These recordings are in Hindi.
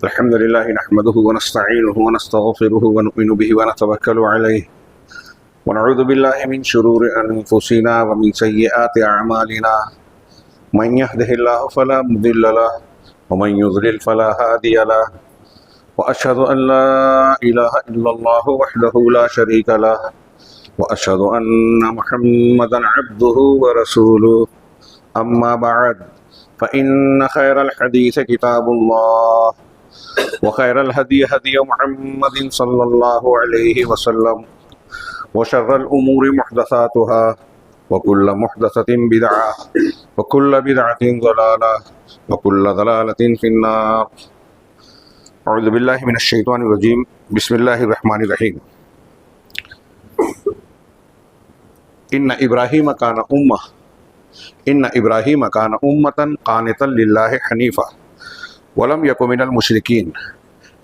अल्हम्दुलिल्लाह नहमदुहु व नस्तईनुहु व नस्तगफिरुहु व नु'मिनु बिहि व नतवक्कलु अलैहि व नऊज़ु बिल्लाहि मिन शुरूरि अनफुसिना व मिन सय्यिआति अअमालिना मन यहदिहिल्लाहु फला मुदिल्ल लहु व मन युज़लिल फला हादिय लहु व अशहदु अन ला इलाहा इल्लल्लाहु वहदहु ला शरीका लहु व अशहदु अन्ना मुहम्मदन अब्दुहु व रसूलुहु अम्मा बअद फ़इन्न खैरल हदीस किताबुल्लाह व खैरल हदी हदी मुहम्मदिन सल्लल्लाहु अलैहि वसल्लम व शर्रल उमूरि मुहदसातुहा व कुल्लु मुहदसतिन बिदअह व कुल्लु बिदअतिन ज़लालह व कुल्लु ज़लालतिन फिन्नार। अऊज़ु बिल्लाहि मिनश शैतानिर रजीम। बिस्मिल्लाहिर रहमानिर रहीम। इन्ना इब्राहीम कान उम्मतन कानितन लिल्लाहि हनीफा वलम यकु मिनल मुशरिकीन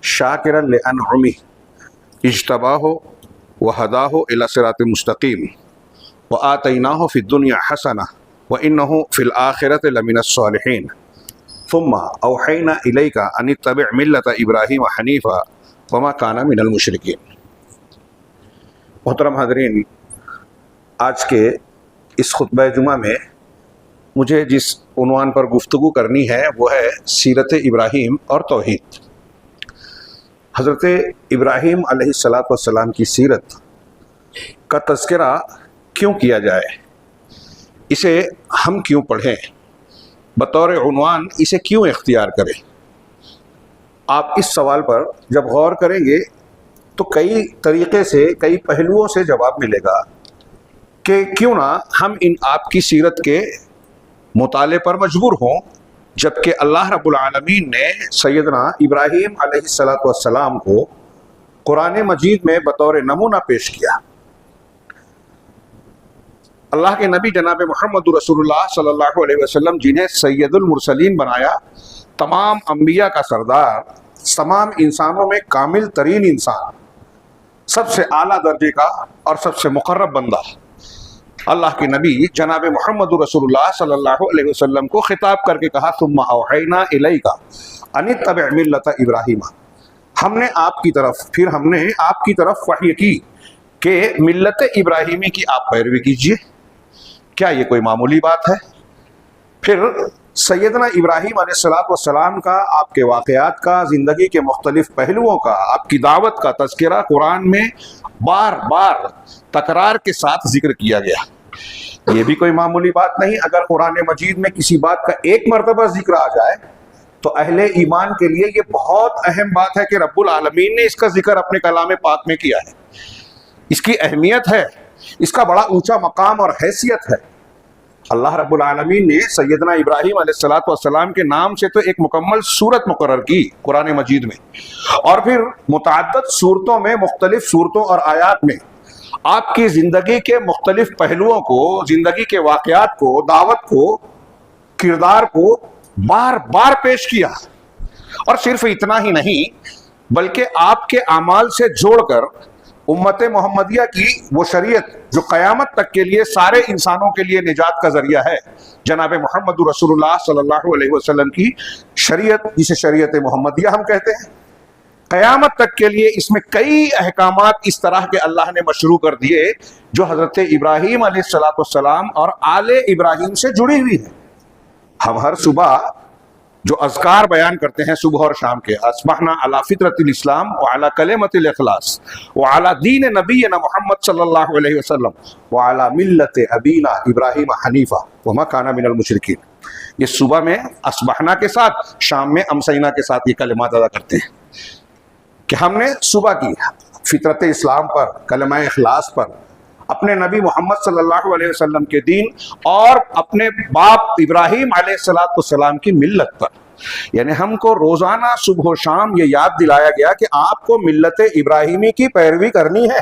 शाकिरन लिअनउमिहि इज्तबाहु व हदाहु इला सिरातिल मुस्तकीम व आतैनाहु फिद दुनिया हसना व इन्नहु फिल आखिरति लमिनस सालिहीन सुम्मा औहैना इलैका अन इत्तबि' मिल्लत इब्राहीम हनीफा वमा काना मिनल मुशरिकीन। मोहतरम हाज़रीन, आज के इस खुतबा जुमा में मुझे जिस उन्वान पर गुफ्तगू करनी है वो है सीरत इब्राहीम और तौहीद। हज़रत इब्राहीम अलैहिस्सलातु वस्सलाम की सीरत का तज़किरा क्यों किया जाए, इसे हम क्यों पढ़ें, बतौर उन्वान इसे क्यों इख्तियार करें। आप इस सवाल पर जब गौर करेंगे तो कई तरीक़े से, कई पहलुओं से जवाब मिलेगा कि क्यों ना हम इन आपकी सीरत के मुताले पर मजबूर हों, जबकि अल्लाह रब्बुल आलमीन ने सैयदना इब्राहीम अलैहिस्सलातु वस्सलाम को कुरान मजीद में बतौर नमूना पेश किया। अल्लाह के नबी जनाब मोहम्मद रसूलुल्लाह सल्लल्लाहु अलैहि वसल्लम, जिन्हें सैयदुल मुरसलीन बनाया, तमाम अंबिया का सरदार, तमाम इंसानों में कामिल तरीन इंसान, सबसे आला दर्जे का और सबसे मुकर्रब बंदा अल्लाह के नबी जनाब मोहम्मद रसूलुल्लाह सल्लल्लाहु अलैहि वसल्लम को खिताब करके कहा, सुम्मा औहैना इलैका अन इत्तबि' मिल्लत इब्राहीम, हमने आपकी तरफ वही की कि मिल्लत इब्राहीमी की आप पैरवी कीजिए। क्या ये कोई मामूली बात है? फिर सैयदना इब्राहीम अलैहिस्सलातु वस्सलाम का, आपके वाक़यात का, ज़िंदगी के मुख्तलिफ पहलुओं का, आपकी दावत का तज़किरा कुरान में बार बार तकरार के साथ जिक्र किया गया। ये भी कोई मामूली बात नहीं। अगर कुरान मजीद में किसी बात का एक मरतबा जिक्र आ जाए तो अहले ईमान के लिए ये बहुत अहम बात है कि रब्बुल आलमीन ने इसका जिक्र अपने कलाम पाक में किया है। इसकी अहमियत है, इसका बड़ा ऊंचा मकाम और हैसियत है। अल्लाह रब्बुल आलमीन ने सैयदना इब्राहीम अलैहिस्सलातु वस्सलाम के नाम से तो एक मुकम्मल सूरत मुकर्रर की कुरान मजीद में, और फिर मुतअद्दिद सूरतों में, मुख्तलिफ सूरतों और आयात में आपकी ज़िंदगी के मुख्तलिफ पहलुओं को, ज़िंदगी के वाक़यात को, दावत को, किरदार को बार बार पेश किया। और सिर्फ इतना ही नहीं, बल्कि आपके आमाल से जोड़कर उम्मत मोहम्मदिया की वो शरीयत जो क़यामत तक के लिए सारे इंसानों के लिए निजात का ज़रिया है, जनाब मोहम्मद रसूलुल्लाह सल्लल्लाहु अलैहि वसल्लम की शरीयत, जिसे शरीयत मोहम्मदिया हम कहते हैं, क़यामत तक के लिए इसमें कई अहकामात इस तरह के अल्लाह ने मशरू कर दिए जो हज़रत इब्राहीम अलैहिस्सलातु वस्सलाम और आले इब्राहीम से जुड़ी हुई है। हम हर सुबह जो अज़कार बयान करते हैं सुबह और शाम के, अस्बहना अला फितरतिल इस्लाम व अला कलिमतिल इखलास व अला दीन नबीना मुहम्मद सल्लल्लाहु अलैहि वसल्लम व अला मिल्लत अबीना इब्राहीम हनीफा व मा काना मिनल मुशरिकीन। ये सुबह में अस्बहना के साथ, शाम में अमसैना के साथ ये कलिमात अदा करते हैं कि हमने सुबह की फितरत इस्लाम पर, कलमा इखलास पर, अपने नबी मोहम्मद सल्लल्लाहु अलैहि वसल्लम के दीन और अपने बाप इब्राहीम अलैहिस्सलातु वस्सलाम की मिल्लत पर, यानी हमको रोजाना सुबह शाम ये याद दिलाया गया कि आपको मिल्लत इब्राहीमी की पैरवी करनी है।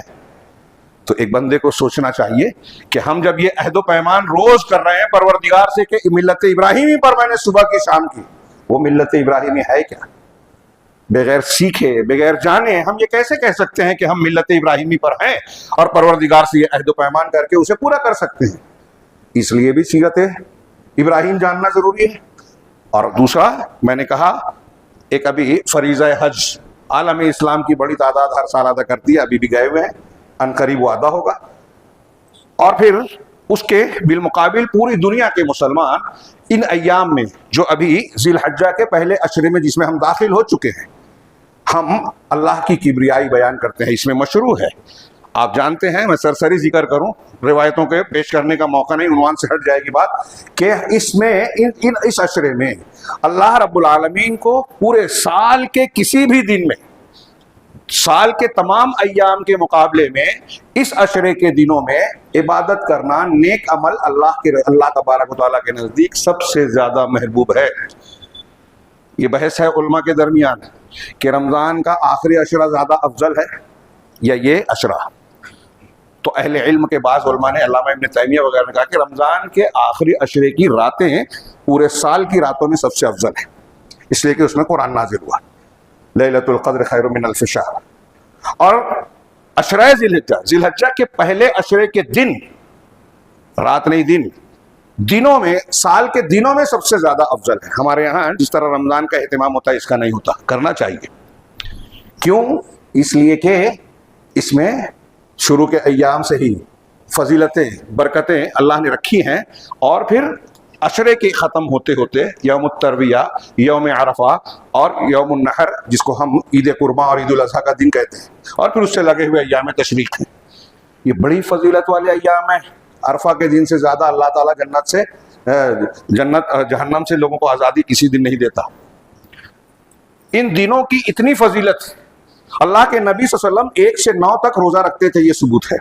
तो एक बंदे को सोचना चाहिए कि हम जब ये अहद पैमान रोज कर रहे हैं परवरदिगार से कि मिल्लत इब्राहीमी पर मैंने सुबह की शाम की, वो मिल्लत इब्राहीमी है क्या? बगैर सीखे, बगैर जाने हम ये कैसे कह सकते हैं कि हम मिल्लत इब्राहीमी पर हैं और परवरदिगार से ये अहद पैमान करके उसे पूरा कर सकते हैं? इसलिए भी सीरत इब्राहीम जानना जरूरी है। और दूसरा मैंने कहा एक अभी फरीज़ा हज आलम इस्लाम की बड़ी तादाद हर साल अदा करती है, अभी भी गए हुए हैं, अनकरीब वो अदा होगा। और फिर उसके बिलमुकाबिल पूरी दुनिया के मुसलमान इन अय्याम में, जो अभी ज़िलहज्जा के पहले अशरे में जिसमें हम दाखिल हो चुके हैं, हम अल्लाह की किब्रियाई बयान करते हैं। इसमें मशरू है, आप जानते हैं, मैं सरसरी जिक्र करूं, रिवायतों के पेश करने का मौका नहीं, उन्वान से हट जाएगी बात, कि इसमें इस अशरे में अल्लाह रब्बुल आलमीन को पूरे साल के किसी भी दिन में, साल के तमाम अय्याम के मुकाबले में इस अशरे के दिनों में इबादत करना, नेक अमल अल्लाह तबारक व तआला के नज़दीक सबसे ज़्यादा महबूब है। ये बहस है उलमा के दरमियान कि रमज़ान का आखिरी अशरा ज़्यादा अफजल है या ये अशरा। तो अहले इल्म के बाज़ उलमा ने, अल्लामा इब्न तैमिया वगैरह ने कहा कि रमज़ान के आखिरी अशरे की रातें पूरे साल की रातों में सबसे अफजल है, इसलिए कि उसमें कुरान नाजिल हुआ, लैलतुल क़द्र खैरुम मिनल अल्फ़ि शहर। और अशरा ज़िलहज्जा के पहले अशरे के दिन, रात नहीं दिन, दिनों में, साल के दिनों में सबसे ज्यादा अफजल है। हमारे यहाँ जिस तरह रमजान का एहतमाम होता है, इसका नहीं होता, करना चाहिए। क्यों? इसलिए कि इसमें शुरू के अय्याम से ही फजीलतें, बरकतें अल्लाह ने रखी हैं, और फिर अशरे के ख़त्म होते होते यौम तरविया, यौम अरफा और यौम नहर, जिसको हम ईद कुर्बान और ईद उल अज़हा का दिन कहते हैं, और फिर उससे लगे हुए अय्याम तशरीक़ हैं। ये बड़ी फजीलत वाले अय्याम हैं। अरफा के दिन से ज़्यादा अल्लाह ताला जहन्नम से लोगों को आज़ादी किसी दिन नहीं देता। इन दिनों की इतनी फजीलत, अल्लाह के नबी सल्लल्लाहु अलैहि वसल्लम 1 से 9 तक रोज़ा रखते थे, ये सबूत है,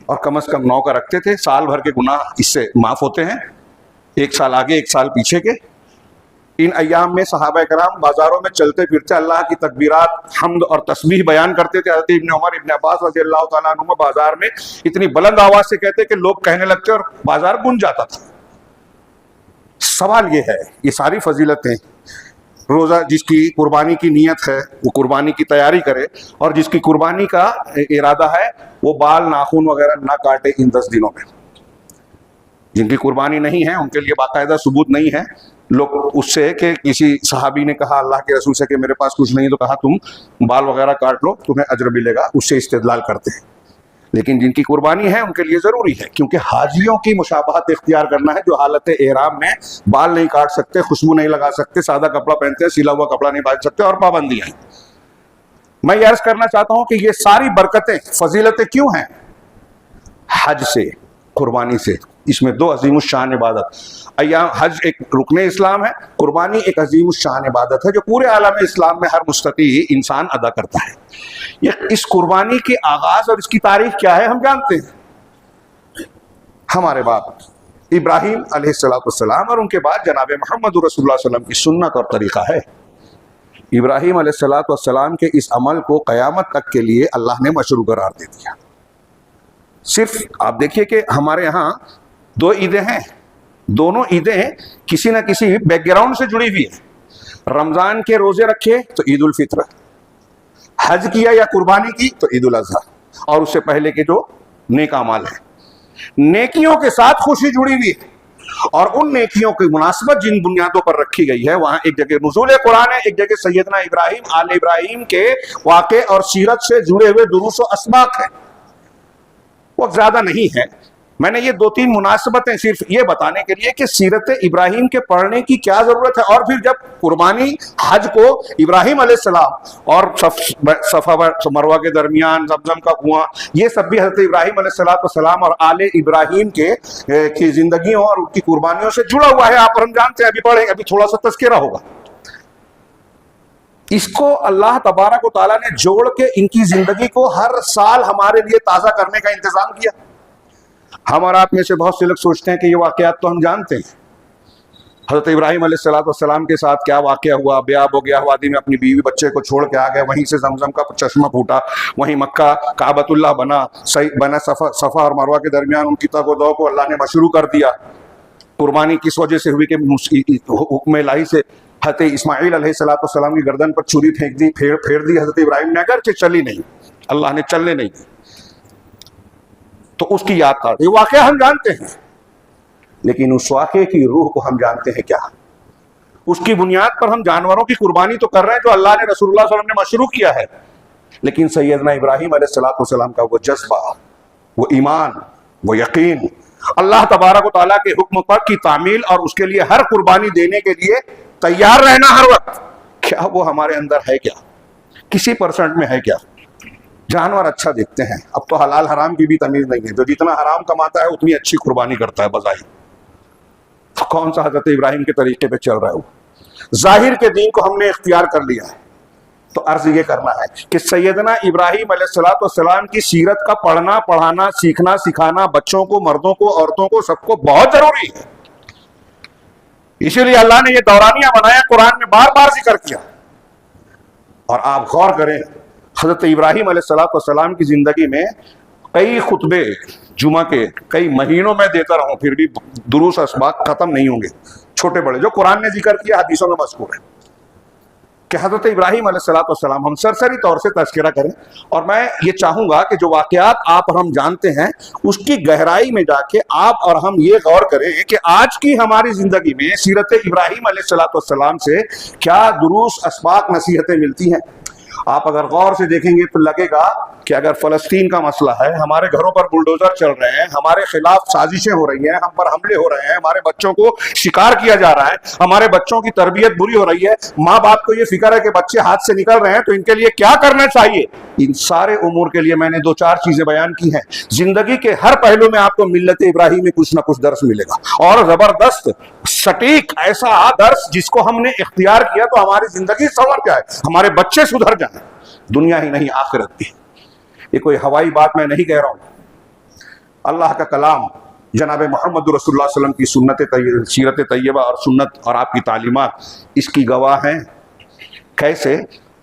और कम से कम 9 का रखते थे। साल भर के गुनाह इससे माफ़ होते हैं, 1 साल आगे 1 साल पीछे के। इन अय्याम में सहाबा कराम बाजारों में चलते फिरते अल्लाह की तकबीरात, हम्द और तस्बीह बयान करते थे। हज़रत इब्न उमर, इब्न अब्बास रज़ियल्लाहु तआला अन्हुमा बाजार में इतनी बुलंद आवाज से कहते कि लोग कहने लगते और बाजार गूंज जाता था। सवाल ये है, ये सारी फजीलतें, रोज़ा जिसकी कुर्बानी की नीयत है वो कुर्बानी की तैयारी करे, और जिसकी कुर्बानी का इरादा है वो बाल नाखून वगैरह ना काटे इन 10 दिनों में। जिनकी कुर्बानी नहीं है उनके लिए बाकायदा सबूत नहीं है। लोग उससे कि किसी सहाबी ने कहा अल्लाह के रसूल से कि मेरे पास कुछ नहीं, तो कहा तुम बाल वगैरह काट लो, तुम्हें अजर मिलेगा, उससे इस्तेदलाल करते हैं। लेकिन जिनकी कुर्बानी है उनके लिए ज़रूरी है, क्योंकि हाजियों की मुशाबहत इख्तियार करना है, जो हालत एहराम में बाल नहीं काट सकते, खुशबू नहीं लगा सकते, सादा कपड़ा पहनते हैं, सिला हुआ कपड़ा नहीं बांध सकते, और पाबंदियाँ हैं। मैं ये अर्ज करना चाहता हूँ कि ये सारी बरकतें, फजीलतें क्यों हैं? हज से, कुर्बानी से। इसमें 2 अजीमुश्शान इबादत, अय्याम हज एक रुकने इस्लाम है, कुर्बानी एक अजीमुश्शान इबादत है जो पूरे आलम इस्लाम में हर मुस्तती इंसान अदा करता है। ये इस कुर्बानी के आगाज और इसकी तारीख क्या है हम जानते हैं। हमारे बाप इब्राहीम अलैहिस्सलाम और उनके बाद जनाब मोहम्मद रसूलुल्लाह सल्लल्लाहु अलैहि वसल्लम की सुन्नत और तरीका है। इब्राहीम अलैहिस्सलाम के इस अमल को क़यामत तक के लिए अल्लाह ने मशरू करार दे दिया। सिर्फ आप देखिए कि हमारे यहाँ 2 ईदें हैं, दोनों ईदें किसी न किसी बैकग्राउंड से जुड़ी हुई है। रमजान के रोजे रखे तो ईद उल फित्र, हज किया या कुर्बानी की तो ईद उल अज़हा, और उससे पहले के जो नेक अमाल है, नेकियों के साथ खुशी जुड़ी हुई है। और उन नेकियों की मुनासबत जिन बुनियादों पर रखी गई है, वहां एक जगह नुज़ूल कुरान है, एक जगह सैयदना इब्राहीम आल इब्राहीम के वाक़े और सीरत से जुड़े हुए दुरूस व अस्बाक है। वो ज्यादा नहीं है। मैंने ये 2-3 मुनासबतें सिर्फ ये बताने के लिए कि सीरत इब्राहीम के पढ़ने की क्या जरूरत है। और फिर जब कुर्बानी हज को इब्राहीम अलैहिस्सलाम और सफा मरवा के दरमियान ज़मज़म का कुआं, ये सब भी हज़रत इब्राहीम अलैहिस्सलाम और आले इब्राहीम की जिंदगियों और उनकी कुर्बानियों से जुड़ा हुआ है। आप हम जानते हैं, अभी पढ़ेंगे, अभी थोड़ा सा तज़किरा होगा। इसको अल्लाह तबारक व तआला ने जोड़ के इनकी जिंदगी को हर साल हमारे लिए ताज़ा करने का इंतजाम किया। हम और आप में से बहुत से लोग सोचते हैं कि ये वाक़यात तो हम जानते हैं। हज़रत इब्राहीम अलैहिस्सलाम के साथ क्या वाक़या हुआ, ब्याह हो गया, वादी में अपनी बीवी बच्चे को छोड़ के आ गए, वहीं से ज़मज़म का चश्मा फूटा, वहीं मक्का काबतुल्लाह बना सफ़ा और मरवा के दरमियान उनकी तगोदो को अल्लाह ने मशरू कर दिया। कुर्बानी किस वजह से हुई कि हुक्म इलाही से हज़रत इस्माईल अलैहिस्सलाम की गर्दन पर छुरी फेंक दी, फेर दी हज़रत इब्राहीम ने, अगर चली नहीं, अल्लाह ने चलने नहीं दी, तो उसकी याद था। ये वाक़या हम जानते हैं, लेकिन उस वाक़े की रूह को हम जानते हैं क्या? उसकी बुनियाद पर हम जानवरों की कुर्बानी तो कर रहे हैं जो अल्लाह ने रसूलुल्लाह सल्लल्लाहु अलैहि वसल्लम ने मशरू किया है, लेकिन सैयदना इब्राहीम अलैहिस्सलाम का वो जज्बा, वो ईमान, वो यकीन, अल्लाह तबारक व तआला के हुक्म पर की तामील और उसके लिए हर कुर्बानी देने के लिए तैयार रहना हर वक्त, क्या वो हमारे अंदर है क्या? किसी परसेंट में है क्या? जानवर अच्छा देखते हैं, अब तो हलाल हराम की भी तमीज नहीं है, जो जितना हराम कमाता है उतनी अच्छी कुर्बानी करता है बज़ाहिर। तो कौन सा हजरत इब्राहिम के तरीके पे चल रहा है वो? जाहिर के दीन को हमने इख्तियार कर लिया है, तो अर्ज ये करना है कि सैयदना इब्राहिम अलैहिस्सलाम की सीरत का पढ़ना, पढ़ाना, सीखना, सिखाना बच्चों को, मर्दों को, औरतों को, सबको बहुत जरूरी है। इसीलिए अल्लाह ने ये दौरानिया बनाया, कुरान में बार बार जिक्र किया। और आप गौर करें, हजरत इब्राहिम अलैहिस्सलाम की जिंदगी में कई खुतबे जुमा के कई महीनों में देता रहूं, फिर भी दुरूस असबाक खत्म नहीं होंगे, छोटे बड़े, जो कुरान ने जिक्र किया, हदीसों में मज़कूर है कि हजरत इब्राहिम अलैहिस्सलाम, हम सरसरी तौर से तज़किरा करें। और मैं ये चाहूंगा कि जो वाक़यात आप और हम जानते हैं उसकी गहराई में जाके आप और हम ये गौर करें कि आज की हमारी जिंदगी में सीरत इब्राहिम अलैहिस्सलाम से क्या दुरूस असबाक नसीहतें मिलती हैं। आप अगर गौर से देखेंगे तो लगेगा कि अगर फलस्तीन का मसला है, हमारे घरों पर बुलडोजर चल रहे हैं, हमारे खिलाफ साजिशें हो रही हैं, हम पर हमले हो रहे हैं, हमारे बच्चों को शिकार किया जा रहा है, हमारे बच्चों की तरबियत बुरी हो रही है, माँ बाप को ये फिक्र है कि बच्चे हाथ से निकल रहे हैं, तो इनके लिए क्या करना चाहिए। इन सारे उमूर के लिए मैंने 2-4 चीजें बयान की हैं। जिंदगी के हर पहलू में आपको मिल्लत इब्राहिम में कुछ ना कुछ दर्स मिलेगा, और जबरदस्त सटीक ऐसा दर्स जिसको हमने इख्तियार किया तो हमारी जिंदगी संवर जाए, हमारे बच्चे सुधर जाए, दुनिया ही नहीं आखिरत भी। ये कोई हवाई बात मैं नहीं कह रहा हूं। अल्लाह का कलाम जनाब मोहम्मद रसूलुल्लाह सल्लल्लाहु अलैहि वसल्लम की सीरत तैयबा और सुन्नत और आपकी तालीमात इसकी गवाह हैं। कैसे?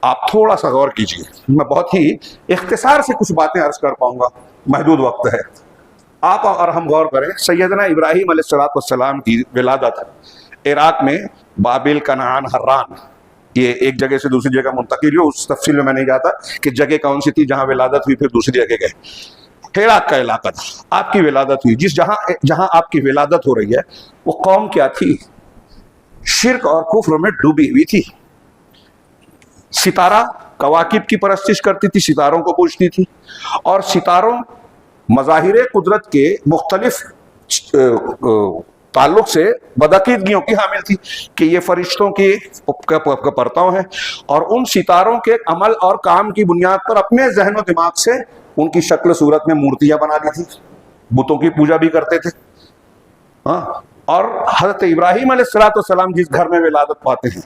आप थोड़ा सा गौर कीजिए, मैं बहुत ही इख्तिसार से कुछ बातें अर्ज कर पाऊंगा, महदूद वक्त है। आप और हम गौर करें, सैयदना इब्राहिम अलैहिस्सलाम की विलादत इराक में बाबिल, कनान, हर्रान, ये एक जगह से दूसरी जगह मुंतकिल हो, उस तफसील में मैं नहीं जाता कि जगह कौन सी थी जहां विलादत हुई, फिर दूसरी जगह गए। इराक का इलाका था, आपकी विलादत हुई, जहां आपकी विलादत हो रही है वो कौम क्या थी? शिर्क और कुफ्र में डूबी हुई थी। सितारा कवाकिब की परस्तिश करती थी, सितारों को पूजती थी, और सितारों मज़ाहिर कुदरत के मुख्तलिफ ताल्लुक से बदअकीदगियों की हामिल थी कि ये फरिश्तों की परताओं हैं, और उन सितारों के अमल और काम की बुनियाद पर अपने जहन और दिमाग से उनकी शक्ल सूरत में मूर्तियां बना ली थी, बुतों की पूजा भी करते थे। हाँ, और हजरत इब्राहिम अलैहिस्सलाम जिस घर में विलादत पाते हैं,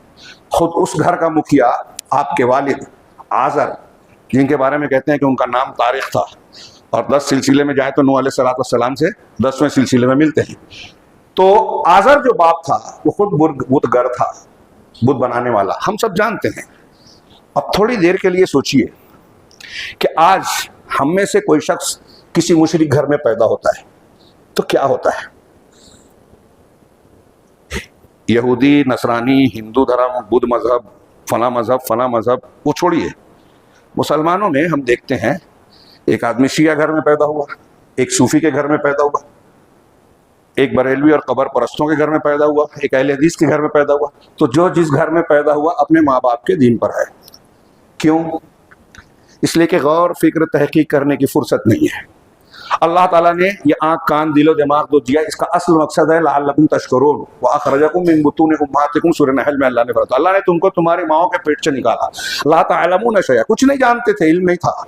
खुद उस घर का मुखिया आपके वालिद आज़र, जिनके बारे में कहते हैं कि उनका नाम तारिक था, और 10 सिलसिले में जाए तो नूह अलैहिस्सलाम से 10वें सिलसिले में मिलते हैं। तो आज़र जो बाप था वो खुद बुतगर था, बुत बनाने वाला, हम सब जानते हैं। अब थोड़ी देर के लिए सोचिए कि आज हम में से कोई शख्स किसी मुशरिक घर में पैदा होता है तो क्या होता है? यहूदी, नसरानी, हिंदू धर्म, बुद्ध मजहब, फला मजहब, वो छोड़िए, मुसलमानों में हम देखते हैं एक आदमी शिया घर में पैदा हुआ, एक सूफी के घर में पैदा हुआ, एक बरेलवी और कबर परस्तों के घर में पैदा हुआ, एक अहले हदीस के घर में पैदा हुआ। तो जो जिस घर में पैदा हुआ अपने माँ बाप के दीन पर है। क्यों? इसलिए कि गौर फिक्र तहकीक करने की फुर्सत नहीं है। अल्लाह ताला ने ये आँख, कान, दिलो दिमाग दो दिया, इसका असल मकसद है लअल्लकुम तशकुरून व अखरजकुम मिन बुतून उम्मातिकुम, सूरह नहल में अल्लाह ने फरमाया, अल्लाह ने तुमको तुम्हारी माओं के पेट से निकाला। ला तअलमून शैअ, कुछ नहीं जानते थे, इल्म नहीं था।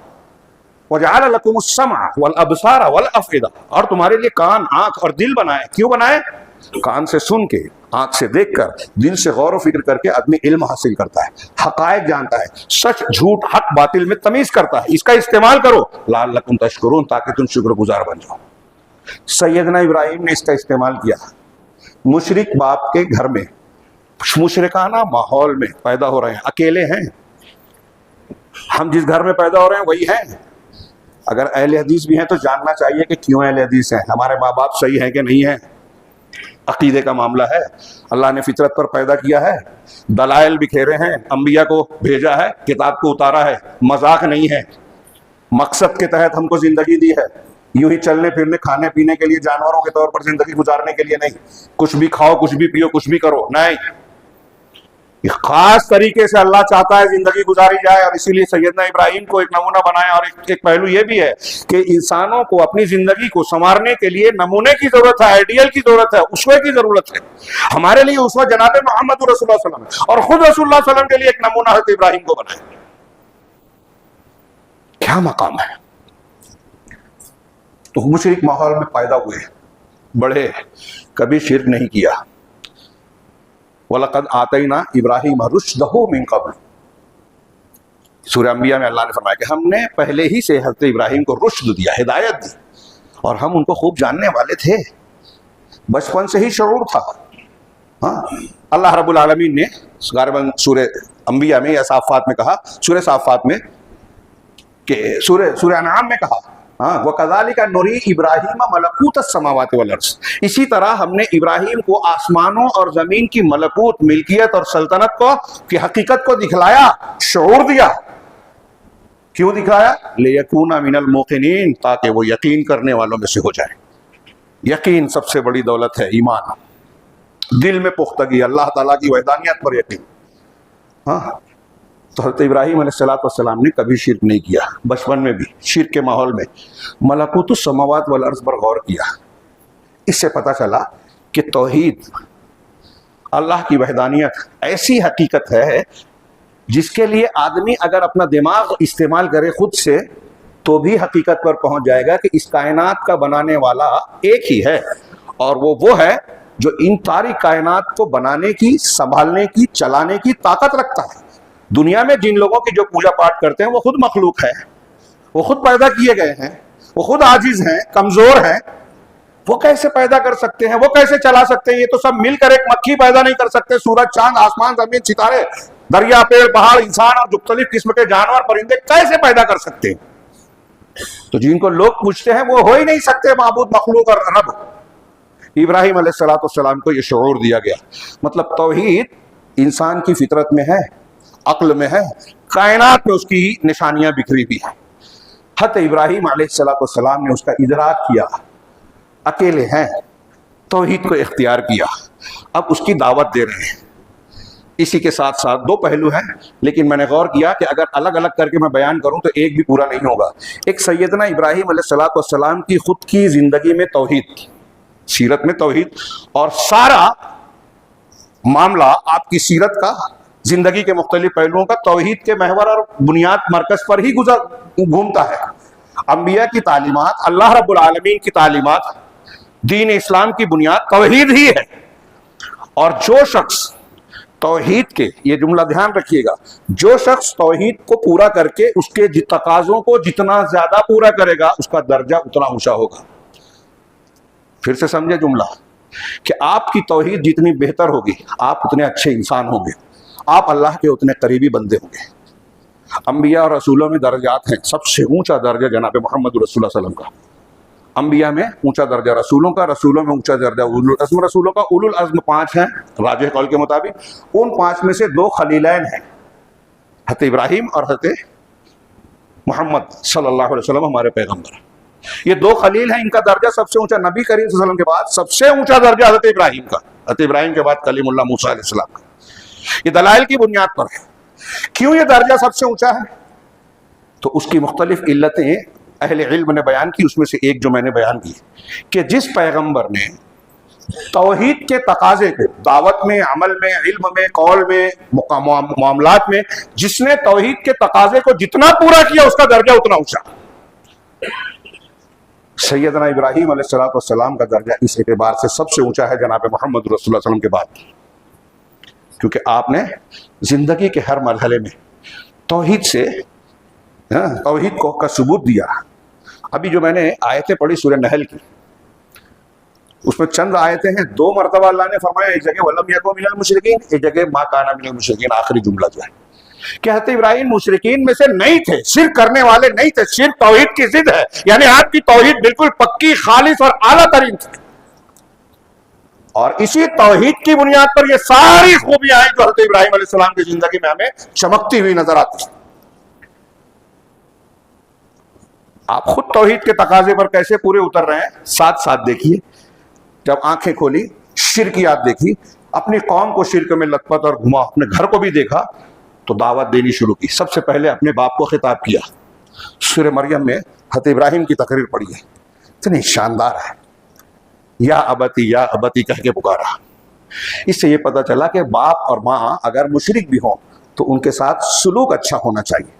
वजअल लकुमुस समा वल अबसार वल अफइदा, और तुम्हारे लिए कान, आंख और दिल बनाए। क्यों बनाए? कान से सुन के, आंख से देखकर, दिल से गौर व फिक्र करके आदमी इल्म हासिल करता है, हकायक जानता है, सच झूठ हक बातिल में तमीज करता है। इसका इस्तेमाल करो लअल्लकुम तशकुरून, ताकि तुम शुक्रगुजार बन जाओ। सैयदना इब्राहिम ने इसका इस्तेमाल किया। मुशरिक बाप के घर में, मुशरिकाना माहौल में पैदा हो रहे हैं, अकेले हैं। हम जिस घर में पैदा हो रहे हैं वही हैं। अगर अहले हदीस भी हैं तो जानना चाहिए कि क्यों अहले हदीस हैं, हमारे माँ बाप सही हैं कि नहीं हैं। अकीदे का मामला है। अल्लाह ने फितरत पर पैदा किया है, दलाइल बिखेरे हैं, अंबिया को भेजा है, किताब को उतारा है, मजाक नहीं है। मकसद के तहत हमको जिंदगी दी है, यूं ही चलने फिरने, खाने पीने के लिए, जानवरों के तौर पर जिंदगी गुजारने के लिए नहीं। कुछ भी खाओ, कुछ भी पियो, कुछ भी करो, नहीं। ये खास तरीके से अल्लाह चाहता है जिंदगी गुजारी जाए, और इसीलिए सैयदना इब्राहिम को एक नमूना बनाया। और एक पहलू ये भी है कि इंसानों को अपनी जिंदगी को संवारने के लिए नमूने की जरूरत है, आइडियल की जरूरत है, उसवे की जरूरत है। हमारे लिए उसवा जनाब मोहम्मद रसूलुल्लाह सल्लल्लाहु अलैहि वसल्लम, और खुद रसूलुल्लाह सल्लल्लाहु अलैहि वसल्लम के लिए एक नमूना हज़रत इब्राहिम को बनाया। क्या मकाम है। तो मुशरिक माहौल में पैदा हुए, बड़े, कभी शिर्क नहीं किया। वलक़द आतैना इब्राहीम रुश्दहू मिन क़ब्ल, सूरह अंबिया में अल्लाह ने फरमाया कि हमने पहले ही से हज़रत इब्राहीम को रुश्द दिया, हिदायत दी, और हम उनको खूब जानने वाले थे, बचपन से ही शऊर था। हाँ, अल्लाह रब्बुल आलमीन ने गालिबन सूरह अंबिया में या साफ़ात में कहा, सूरह साफ़ात में कि सूरह अनआम में कहा, हाँ, वकज़ालिका नुरी इब्राहीम मलकूत अस्समावाति वल अर्ज़, इसी तरह हमने इब्राहिम को आसमानों और जमीन की मलकूत, मिल्कियत और सल्तनत को की हकीकत को दिखलाया, शऊर दिया। क्यों दिखलाया? लियकूना मिनल मूक़िनीन, ताकि वो यकीन करने वालों में से हो जाए। यकीन सबसे बड़ी दौलत है, ईमान, दिल में पुख्तगी, अल्लाह ताला की वहदानियत पर यकीन। हाँ, तो हज़रत इब्राहीम अलैहिस्सलाम ने कभी शिर्क नहीं किया, बचपन में भी शिर्क के माहौल में मलकूतुस समावात वल अर्ज़ पर गौर किया। इससे पता चला कि तौहीद, अल्लाह की वहदानियत ऐसी हकीकत है जिसके लिए आदमी अगर अपना दिमाग इस्तेमाल करे खुद से तो भी हकीकत पर पहुंच जाएगा कि इस कायनात का बनाने वाला एक ही है, और वो है जो इन सारी कायनात को बनाने की, संभालने की, चलाने की ताकत रखता है। दुनिया में जिन लोगों की जो पूजा पाठ करते हैं वो खुद मखलूक है, वो खुद पैदा किए गए हैं, वो खुद आजिज हैं, कमजोर हैं, वो कैसे पैदा कर सकते हैं, वो कैसे चला सकते हैं? ये तो सब मिलकर एक मक्खी पैदा नहीं कर सकते। सूरज, चांद, आसमान, जमीन, सितारे, दरिया, पेड़, पहाड़, इंसान और मुख्तलिफ किस्म के जानवर, परिंदे कैसे पैदा कर सकते हैं? तो जिनको लोग पूछते हैं वो हो ही नहीं सकते माबूद, मखलूक और रब। इब्राहिम अलैहिस्सलाम को ये शऊर दिया गया। मतलब तौहीद इंसान की फितरत में है, अक्ल में है, कायनात में उसकी निशानियां बिखरी हुई है। हज़रत इब्राहिम अलैहिस्सलाम ने उसका इदराक किया, अकेले हैं, तौहीद को इख्तियार किया, अब उसकी दावत दे रहे हैं। इसी के साथ साथ दो पहलू हैं, लेकिन मैंने गौर किया कि अगर अलग अलग करके मैं बयान करूं तो एक भी पूरा नहीं होगा। एक सैयदना इब्राहिम अलैहिस्सलाम की खुद की जिंदगी में तौहीद, सीरत में तौहीद, और सारा मामला आपकी सीरत का, जिंदगी के मुख्तलिफ पहलुओं का तौहीद के महवर और बुनियाद मरकज पर ही घूमता है। अंबिया की तालीमात, अल्लाह रब्बुल आलमीन की तालीमात, दीन इस्लाम की बुनियाद तौहीद ही है। और जो शख्स तौहीद के, ये जुमला ध्यान रखिएगा, जो शख्स तौहीद को पूरा करके उसके तकाज़ों को जितना ज्यादा पूरा करेगा उसका दर्जा उतना ऊंचा होगा। फिर से समझे जुमला, कि आपकी तौहीद जितनी बेहतर होगी आप उतने अच्छे इंसान होंगे, आप अल्लाह के उतने करीबी बंदे होंगे। अंबिया और रसूलों में दर्जात हैं, सबसे ऊंचा दर्जा जनाब मोहम्मद रसूलुल्लाह सल्लल्लाहु अलैहि वसल्लम का। अंबिया में ऊंचा दर्जा रसूलों का, रसूलों में ऊंचा दर्जा उलुल अज़्म रसूलों का। उलुल अज़्म 5 हैं राजिह कौल के मुताबिक। उन 5 में से 2 खलीलैन हैं, हज़रत इब्राहिम और हज़रत मोहम्मद सल्लल्लाहु अलैहि वसल्लम, हमारे पैगम्बर। ये 2 खलील हैं, इनका दर्जा सबसे ऊंचा। नबी करीम सल्लल्लाहु अलैहि वसल्लम के बाद सबसे ऊंचा दर्जा हज़रत इब्राहिम का, हज़रत इब्राहिम के बाद कलीमुल्लाह मूसा अलैहिस्सलाम का। ये दलाइल की बुनियाद पर है। क्यों ये दर्जा सबसे ऊंचा है? तो उसकी मुख्तलिफ इल्लतें अहले इल्म ने बयान की, उसमें से एक जो मैंने बयान की कि जिस पैगंबर ने तौहीद के तकाजे को दावत में, अमल में, इल्म में, कौल में, मामलात में, जिसने तौहीद के तकाजे को जितना पूरा किया उसका दर्जा उतना ऊंचा। सैयदना इब्राहिम अलैहिस्सलाम का दर्जा इस एतबार से सबसे ऊंचा है जनाब मोहम्मद रसूलुल्लाह सल्लल्लाहु अलैहि वसल्लम के बाद, क्योंकि आपने जिंदगी के हर मरहले में तौहीद से, तौहीद को का सबूत दिया। अभी जो मैंने आयतें पढ़ी सूरह नहल की, उसमें चंद आयतें हैं, 2 मरतबा अल्लाह ने फरमाया, एक जगह वलम यकू मिनल मुशरिकीन, एक जगह मा काना मिनल मुशरिकीन, आखिरी जुमला जो है कि हज़रत इब्राहिम मुशरिकीन में से नहीं थे, शिर्क करने वाले नहीं थे। शिर्क तौहीद की जिद है, यानी आपकी तौहीद बिल्कुल पक्की, खालिस और आला तरीन थी। और इसी तौहीद की बुनियाद पर ये सारी खूबियां हैं जो हज़रत इब्राहिम अलैहिस्सलाम की जिंदगी में हमें चमकती हुई नजर आती है। आप खुद तौहीद के तकाजे पर कैसे पूरे उतर रहे हैं, साथ साथ देखिए। जब आंखें खोली, शिर्कियात देखी, अपनी कौम को शिर्क में लतपत और घुमा, अपने घर को भी देखा तो दावत देनी शुरू की। सबसे पहले अपने बाप को खिताब किया। सूरह मरियम में हज़रत इब्राहिम की तकरीर पढ़ी है, इतनी शानदार है। या अबती कह के पुकारा। इससे ये पता चला कि बाप और माँ अगर मुशरिक भी हों तो उनके साथ सुलूक अच्छा होना चाहिए।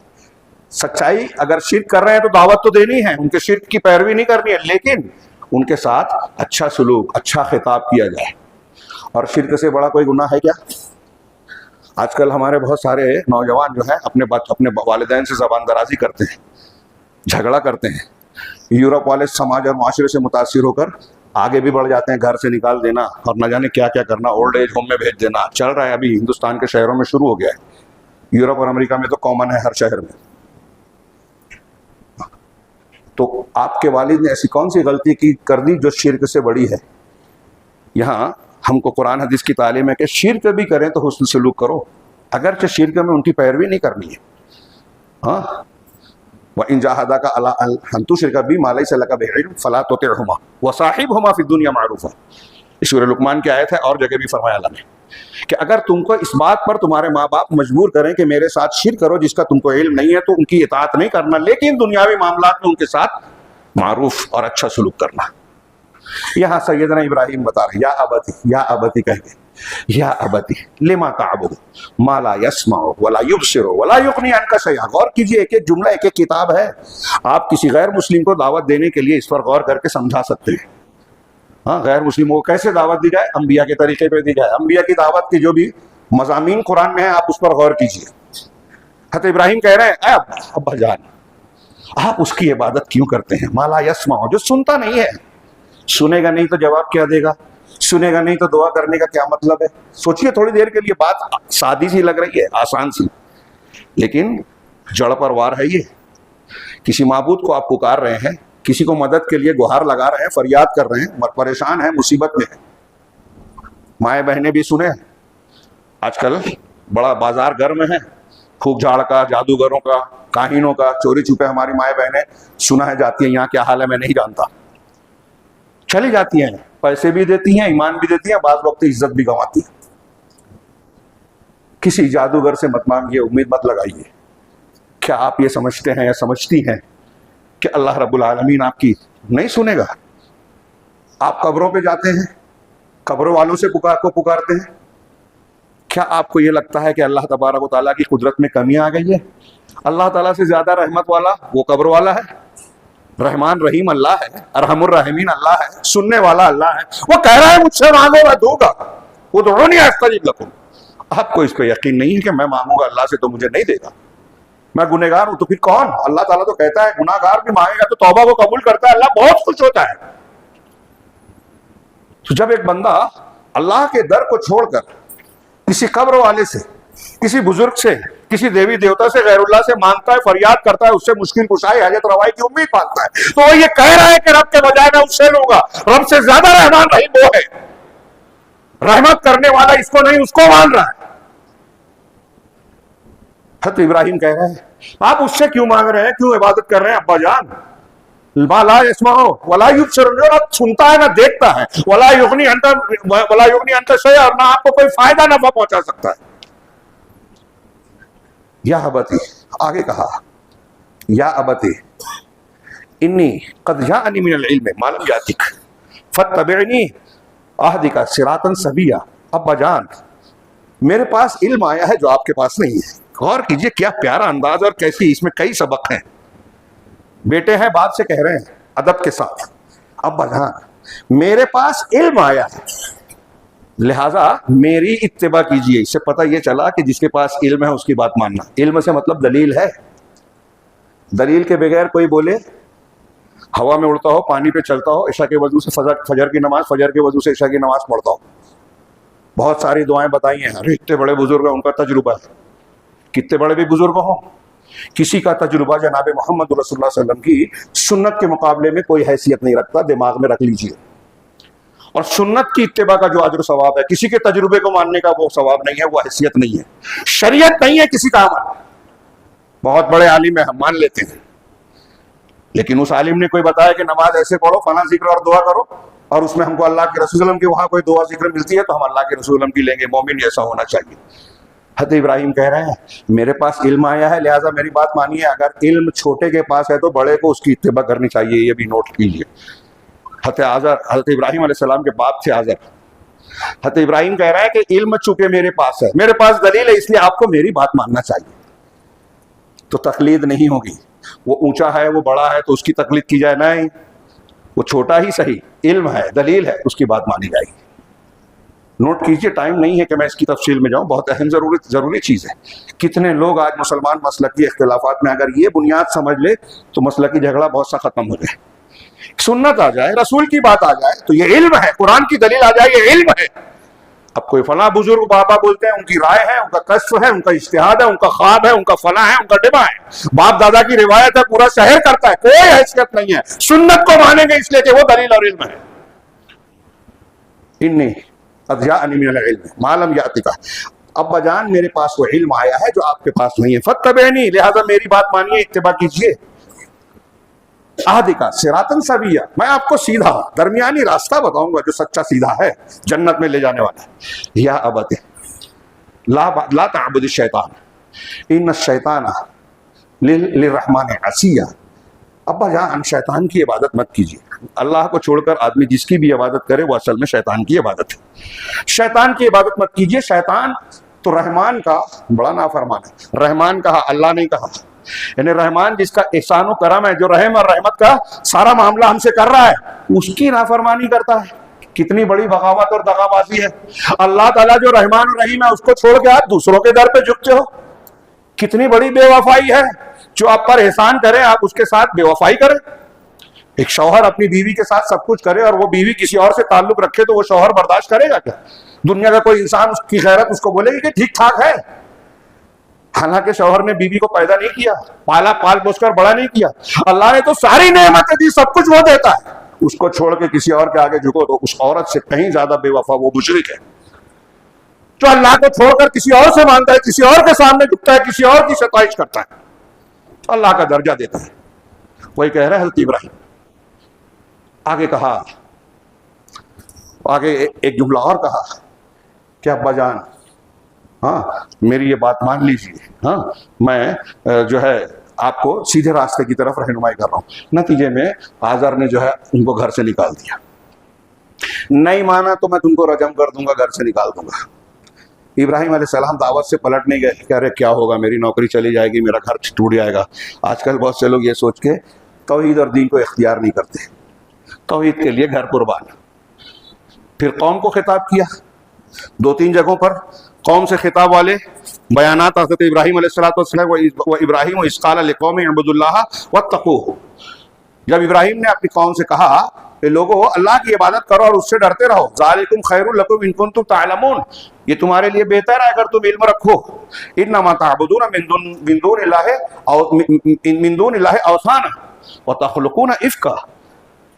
सच्चाई, अगर शिर्क कर रहे हैं तो दावत तो देनी है, उनके शिर्क की पैरवी नहीं करनी है, लेकिन उनके साथ अच्छा सुलूक, अच्छा खिताब किया जाए। और शिर्क से बड़ा कोई गुनाह है क्या? आजकल हमारे बहुत सारे नौजवान जो है अपने वालिदैन से ज़बान दराजी करते हैं, झगड़ा करते हैं। यूरोप वाले समाज और माशरे से मुतासिर होकर आगे भी बढ़ जाते हैं, घर से निकाल देना और न जाने क्या क्या करना, ओल्ड एज होम में भेज देना। चल रहा है, अभी हिंदुस्तान के शहरों में शुरू हो गया है, यूरोप और अमेरिका में तो कॉमन है हर शहर में। तो आपके वालिद ने ऐसी कौन सी गलती की कर दी जो शिर्क से बड़ी है? यहाँ हमको कुरान हदीस की तालीम है कि शिर्क भी करें तो हुस्न सलूक करो, अगरचे शिर्क में उनकी पैरवी नहीं करनी है। हाँ, व इन जाहदा का अला हंतु शिरका भी मालई से लगा बेइल्म फला तुतिअहुमा व साहिबहुमा फी दुनिया मारूफा। इस सूरह लुकमान की आयत है, और जगह भी फरमाया अल्लाह ने कि अगर तुमको इस बात पर तुम्हारे माँ बाप मजबूर करें कि मेरे साथ शिर्क करो जिसका तुमको इल्म नहीं है, तो उनकी इताअत नहीं करना, लेकिन दुनियावी मामलात में उनके साथ मारूफ और अच्छा सलूक करना। यहाँ सैयदना इब्राहिम बता रहे या अबती कह के, या अबती लिमा ताबुदु मा ला यस्माउ वला युबसिरु वला युगनी अन्का शैआ। गौर कीजिए, एक एक जुमला एक एक किताब है। आप किसी गैर मुस्लिम को दावत देने के लिए इस पर गौर करके समझा सकते हैं। हाँ, गैर मुस्लिमों को कैसे दावत दी जाए? अंबिया के तरीके पे दी जाए। अंबिया की दावत की जो भी मज़ामीन कुरान में है आप उस पर गौर कीजिए। हज़रत इब्राहिम कह रहे हैं, अब्बा जान, आप उसकी इबादत क्यों करते हैं? मा ला यस्माउ, जो सुनता नहीं है। सुनेगा नहीं तो जवाब क्या देगा? सुनेगा नहीं तो दुआ करने का क्या मतलब है? सोचिए थोड़ी देर के लिए। बात सादी सी लग रही है, आसान सी, लेकिन जड़ पर वार है ये। किसी माबूद को आप पुकार रहे हैं, किसी को मदद के लिए गुहार लगा रहे हैं, फरियाद कर रहे हैं, परेशान है, मुसीबत में है। माएँ बहनें भी सुने, आजकल बड़ा बाजार गर्म है, फूक झाड़ का, जादूगरों का, काहिनों का, चोरी छुपे हमारी माएँ बहनें सुना है जाती हैं। यहाँ क्या हाल है मैं नहीं जानता, चली जाती हैं, पैसे भी देती हैं, ईमान भी देती हैं, बाज़ वक्त इज्जत भी गंवाती हैं। किसी जादूगर से मत मांगिए, उम्मीद मत लगाइए। क्या आप ये समझते हैं या समझती हैं कि अल्लाह रब्बुल आलमीन आपकी नहीं सुनेगा? आप कब्रों पे जाते हैं, कब्रों वालों से पुकारते हैं। क्या आपको ये लगता है कि अल्लाह तबारक व तआला की कुदरत में कमी आ गई है? अल्लाह ताला से ज्यादा रहमत वाला वो कब्र वाला है। रहमान रहीम अल्लाह है, अरहमुर रहीमीन अल्लाह है, सुनने वाला अल्लाह है। वो कह रहा है मुझसे मांगो मैं दूंगा, उदऊनी अस्तजीब लकुम। आपको इस पे यकीन नहीं है कि मैं मांगूंगा अल्लाह से तो मुझे नहीं देगा? मैं गुनहगार हूं तो फिर कौन? अल्लाह ताला तो कहता है गुनाहगार भी मांगेगा तो तौबा को कबूल करता है, अल्लाह बहुत खुश होता है। तो जब एक बंदा अल्लाह के दर को छोड़कर किसी कब्र वाले से, किसी बुजुर्ग से, किसी देवी देवता से, गैरुल्लाह से मांगता है, फरियाद करता है, उससे मुश्किल कुशाई, हाजत रवाई की उम्मीद मांगता है, तो वो ये कह रहा है कि रब के बजाय मैं उससे लूंगा। रब से ज्यादा रहमान रहीम वो है, रहमत करने वाला इसको नहीं उसको मान रहा है। हज़रत इब्राहिम कह रहे हैं आप उससे क्यों मांग रहे हैं, क्यों इबादत कर रहे हैं? अब्बा जान, ला यस्माउ वला युबसिरु, ना सुनता है ना देखता है, वला युगनी अन्का शैआ, और ना आपको कोई फायदा नफा पहुंचा सकता है। या अबती, आगे कहा या अबती इन्नी क़द जाअनी मिनल इल्म मा लम यातिक फत्तबिअनी अहदिका सिरातन सविया। अब्बा जान, मेरे पास इल्म आया है जो आपके पास नहीं है। गौर कीजिए क्या प्यारा अंदाज, और कैसी इसमें कई सबक हैं। बेटे हैं, बाप से कह रहे हैं अदब के साथ, अब्बा जान मेरे पास इल्म आया है, लिहाजा मेरी इत्तिबा कीजिए। इससे पता यह चला कि जिसके पास इल्म है उसकी बात मानना। इल्म से मतलब दलील है। दलील के बगैर कोई बोले, हवा में उड़ता हो, पानी पे चलता हो, इशा के वजू से फजर की नमाज, फजर के वजू से इशा की नमाज पढ़ता हो, बहुत सारी दुआएं बताई हैं। अरे इतने बड़े बुजुर्ग हैं, उनका तजुर्बा है। कितने बड़े भी बुजुर्ग हों, किसी का तजुर्बा जनाब मोहम्मद रसूलुल्लाह सल्लल्लाहु अलैहि वसल्लम की सुन्नत के मुकाबले में कोई हैसियत नहीं रखता, दिमाग में रख लीजिए। और सुन्नत की इत्तिबा का जो अजर सवाब है, किसी के तजुर्बे को मानने का वो सवाब नहीं है, वो हैसियत नहीं है, शरीयत नहीं है किसी का अमल। बहुत बड़े आलिम है, हम मान लेते हैं, लेकिन उस आलिम ने कोई बताया कि नमाज ऐसे पढ़ो, फला जिक्र और दुआ करो, और उसमें हमको अल्लाह के रसूल सल्लल्लाहु अलैहि वसल्लम की वहां कोई दुआ जिक्र मिलती है तो हम अल्लाह के रसूल सल्लल्लाहु अलैहि वसल्लम की लेंगे। मोमिन ऐसा होना चाहिए। हज़रत इब्राहिम कह रहे हैं मेरे पास इल्म आया है, लिहाजा मेरी बात मानिए। अगर इल्म छोटे के पास है तो बड़े को उसकी इत्तिबा करनी चाहिए, ये भी नोट कीजिए। हज़रत इब्राहिम अलैहिस्सलाम के बाप थे आज़र। हज़रत इब्राहिम कह रहा है कि इल्म चूंकि मेरे पास है, मेरे पास दलील है, इसलिए आपको मेरी बात मानना चाहिए। तो तकलीद नहीं होगी। वो ऊंचा है, वो बड़ा है तो उसकी तकलीद की जाए, नहीं, वो छोटा ही सही, इल्म है, दलील है, उसकी बात मानी जाएगी। नोट कीजिए, टाइम नहीं है कि मैं इसकी तफसील में जाऊं, बहुत अहम जरूरी चीज है। कितने लोग आज मुसलमान मसलकी इख्तिलाफात में अगर ये बुनियाद समझ ले तो मसलकी झगड़ा बहुत सा खत्म हो जाए। सुन्नत आ जाए, रसूल की बात आ जाए तो ये इल्म है, कुरान की दलील आ जाए, ये इल्म है। अब कोई फला बुजुर्ग बाबा बोलते हैं, उनकी राय है, उनका कश्फ है, उनका इज्तिहाद है, उनका ख्वाब है, उनका फला है, उनका डिबा है, बाप दादा की रिवायत है, पूरा शहर करता है, कोई हैसियत नहीं है। सुन्नत को मानेंगे इसलिए कि वो दलील और इल्म है। इन्नी अज़जाअनी मिनल इल्म मालम यातिका, अब्बा जान मेरे पास वो इल्म आया है जो आपके पास नहीं है। फत्तबिअनी, लिहाजा मेरी बात मानिए, इत्तिबा कीजिए। अहदिका सिरातन सविया, मैं आपको सीधा दरमियानी रास्ता बताऊंगा जो सच्चा सीधा है, जन्नत में ले जाने वाला है। या अबते ला तअबुदिश शैतान इन्न शैताना लिर्रहमान असिया। अब्बा जान शैतान की इबादत मत कीजिए। अल्लाह को छोड़कर आदमी जिसकी भी इबादत करे वो असल में शैतान की इबादत है। शैतान की इबादत मत कीजिए। शैतान तो रहमान का बड़ा नाफरमान है। रहमान कहा, अल्लाह नहीं कहा। यानी रहमान जिसका एहसान व करम है, जो रहम और रहमत का सारा मामला हमसे कर रहा है, उसकी नाफरमानी करता है। कितनी बड़ी बगावत और दगाबाजी है। अल्लाह ताला जो रहमान और रहीम है उसको छोड़ के आप दूसरों के दर पे झुकते हो। कितनी बड़ी बेवफाई है। जो आप पर एहसान करे आप उसके साथ बेवफाई करें। एक शौहर अपनी बीवी के साथ सब कुछ करे और वो बीवी किसी और से ताल्लुक रखे तो वो शौहर बर्दाश्त करेगा क्या? दुनिया का कोई इंसान उसकी गैरत उसको बोलेगी कि ठीक ठाक है। हालांकि शौहर ने बीवी को पैदा नहीं किया, पाला पाल पोसकर बड़ा नहीं किया। अल्लाह ने तो सारी नेमतें दी, सब कुछ वो देता है। उसको छोड़ के किसी और के आगे झुको तो उस औरत से कहीं ज्यादा बेवफा वो मुशरिक है। जो अल्लाह को छोड़कर किसी और से मांगता है, किसी और के सामने झुकता है, किसी और की सताइश करता है, तो अल्लाह का दर्जा देता है। वही कह रहे हैं हज़रत इब्राहिम। आगे कहा, आगे एक जुमला और कहा कि अब्बा जान, हाँ मेरी ये बात मान लीजिए, हाँ मैं जो है आपको सीधे रास्ते की तरफ रहनुमाई कर रहा हूं। नतीजे में आज़र ने जो है उनको घर से निकाल दिया। नहीं माना तो मैं तुमको रजम कर दूंगा, घर से निकाल दूंगा। इब्राहिम अलैहिस्सलाम दावत से पलट नहीं गए। कह रहे क्या होगा, मेरी नौकरी चली जाएगी, मेरा घर टूट जाएगा। आजकल बहुत से लोग ये सोच के तौहीद और दीन को इख्तियार नहीं करते, तौहीद के लिए घर कुर्बान। फिर कौम को खिताब किया 2-3 जगहों पर। कौम से खिताब वाले बयानात हज़रत इब्राहिम अलैहिस्सलाम व इब्राहिम इसकाल लिक़ौमिही इअ्बुदुल्लाह वत्तक़ूहु। जब इब्राहिम ने अपनी कौम से कहा कि लोगों अल्लाह की इबादत करो और उससे डरते रहो, ज़ालिकुम खैरुल लकुम इन कुंतुम तालमून, ये तुम्हारे लिए बेहतर है अगर तुम इल्म रखो। इन्नमा ताबुदून मिन दूनिल्लाहि औसाना व तख़लुक़ून इफ़्का,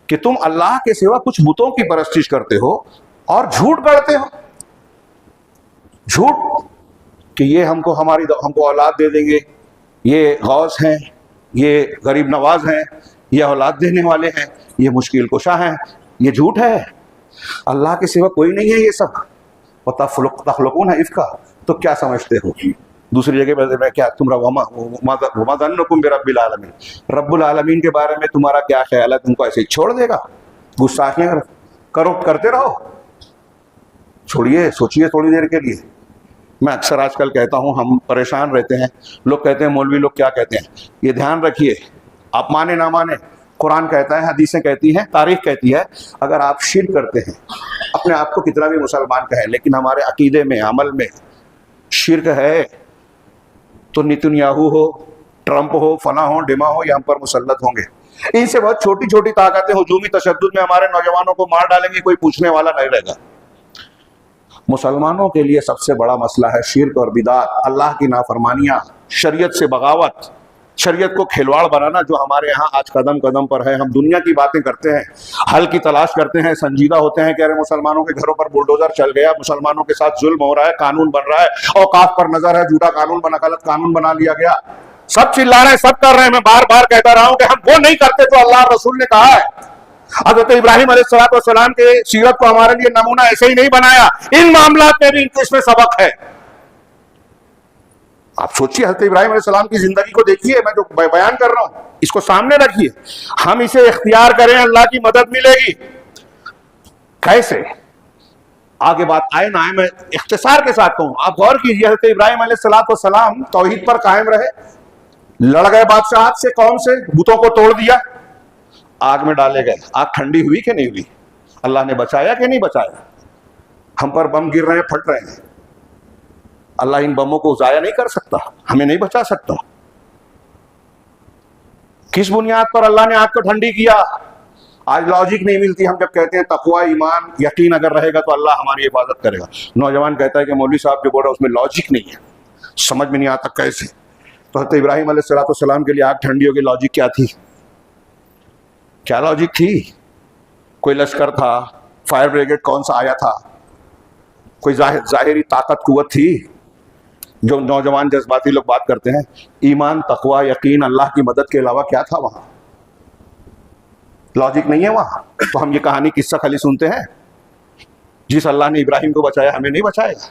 कि तुम अल्लाह के सिवा कुछ बुतों की परस्तिश करते हो और झूठ गढ़ते हो। झूठ कि ये हमको औलाद दे देंगे, ये गौस हैं, ये गरीब नवाज हैं, ये औलाद देने वाले हैं, ये मुश्किल कुशा हैं। ये झूठ है। अल्लाह के सिवा कोई नहीं है ये सब। और तख़लुक़ून इफ़्का, तो क्या समझते हो? दूसरी जगह में क्या तुम वमा ज़न्नुकुम बिरब्बिल आलमीन, रब्बुल आलमीन के बारे में तुम्हारा क्या ख्याल है? तुमको ऐसे ही छोड़ देगा? गुस्ताखियां करो, करते रहो, छोड़िए, सोचिए थोड़ी देर के लिए। मैं अक्सर आजकल कहता हूँ, हम परेशान रहते हैं। लोग कहते हैं मौलवी लोग क्या कहते हैं, ये ध्यान रखिए, आप माने ना माने, कुरान कहता है, हदीसें कहती हैं, तारीख कहती है, अगर आप शिर्क करते हैं, अपने आप को कितना भी मुसलमान कहें, लेकिन हमारे अकीदे में, अमल में शिर्क है, तो नेतन्याहू हो, ट्रंप हो, फला हो, डिमा हो, ये हम पर मुसल्लत होंगे। इनसे बहुत छोटी छोटी ताकतें हुजूमी तशद्दुद में हमारे नौजवानों को मार डालेंगी, कोई पूछने वाला नहीं रहेगा। मुसलमानों के लिए सबसे बड़ा मसला है शिर्क और बिदात, अल्लाह की नाफरमानियाँ, शरीयत से बगावत, शरीयत को खिलवाड़ बनाना, जो हमारे यहाँ आज कदम कदम पर है। हम दुनिया की बातें करते हैं, हल की तलाश करते हैं, संजीदा होते हैं, कह रहे मुसलमानों के घरों पर बुलडोजर चल गया, मुसलमानों के साथ जुल्म हो रहा है, कानून बन रहा है, औकाफ पर नजर है, झूठा कानून बना, गलत कानून बना लिया गया। सब चिल्ला रहे हैं, सब कर रहे हैं। मैं बार बार कहता रहा हूं कि हम वो नहीं करते जो अल्लाह रसूल ने कहा है। हजरत इब्राहिम अलैहिस्सलाम के सीरत को हमारे लिए नमूना ऐसे ही नहीं बनाया, इन मामलात में भी इसमें सबक है। आप सोचिए, हजरत इब्राहिम अलैहिस्सलाम की जिंदगी को देखिए, मैं जो बयान कर रहा हूं इसको सामने रखिए, हम इसे इख्तियार करें, अल्लाह की मदद मिलेगी। कैसे? आगे बात आए ना आए, मैं इख्तिसार के साथ कहूं। आप गौर कीजिए, हजरत इब्राहिम अलैहिस्सलाम तौहीद पर कायम रहे, लड़ गए बादशाह से, कौम से, बुतों को तोड़ दिया, आग में डाले गए। आग ठंडी हुई कि नहीं हुई? अल्लाह ने बचाया कि नहीं बचाया? हम पर बम गिर रहे हैं, फट रहे हैं, अल्लाह इन बमों को जाया नहीं कर सकता? हमें नहीं बचा सकता? किस बुनियाद पर अल्लाह ने आग को ठंडी किया? आज लॉजिक नहीं मिलती। हम जब कहते हैं तकवा, ईमान, यकीन अगर रहेगा तो अल्लाह हमारी हिफाजत करेगा। नौजवान कहता है कि मौलवी साहब जो बोल रहा है उसमें लॉजिक नहीं है, समझ में नहीं आता कैसे। तो हज़रत इब्राहिम अलैहिस्सलाम के लिए आग ठंडी होगी, लॉजिक क्या थी? क्या लॉजिक थी? कोई लश्कर था, फायर ब्रिगेड कौन सा आया था? कोई जाहिरी ताकत कुव्वत थी? जो नौजवान जज्बाती लोग बात करते हैं, ईमान, तकवा, यकीन, अल्लाह की मदद के अलावा क्या था वहां? लॉजिक नहीं है वहां। तो हम ये कहानी किस्सा खाली सुनते हैं, जिस अल्लाह ने इब्राहिम को बचाया हमें नहीं बचाएगा।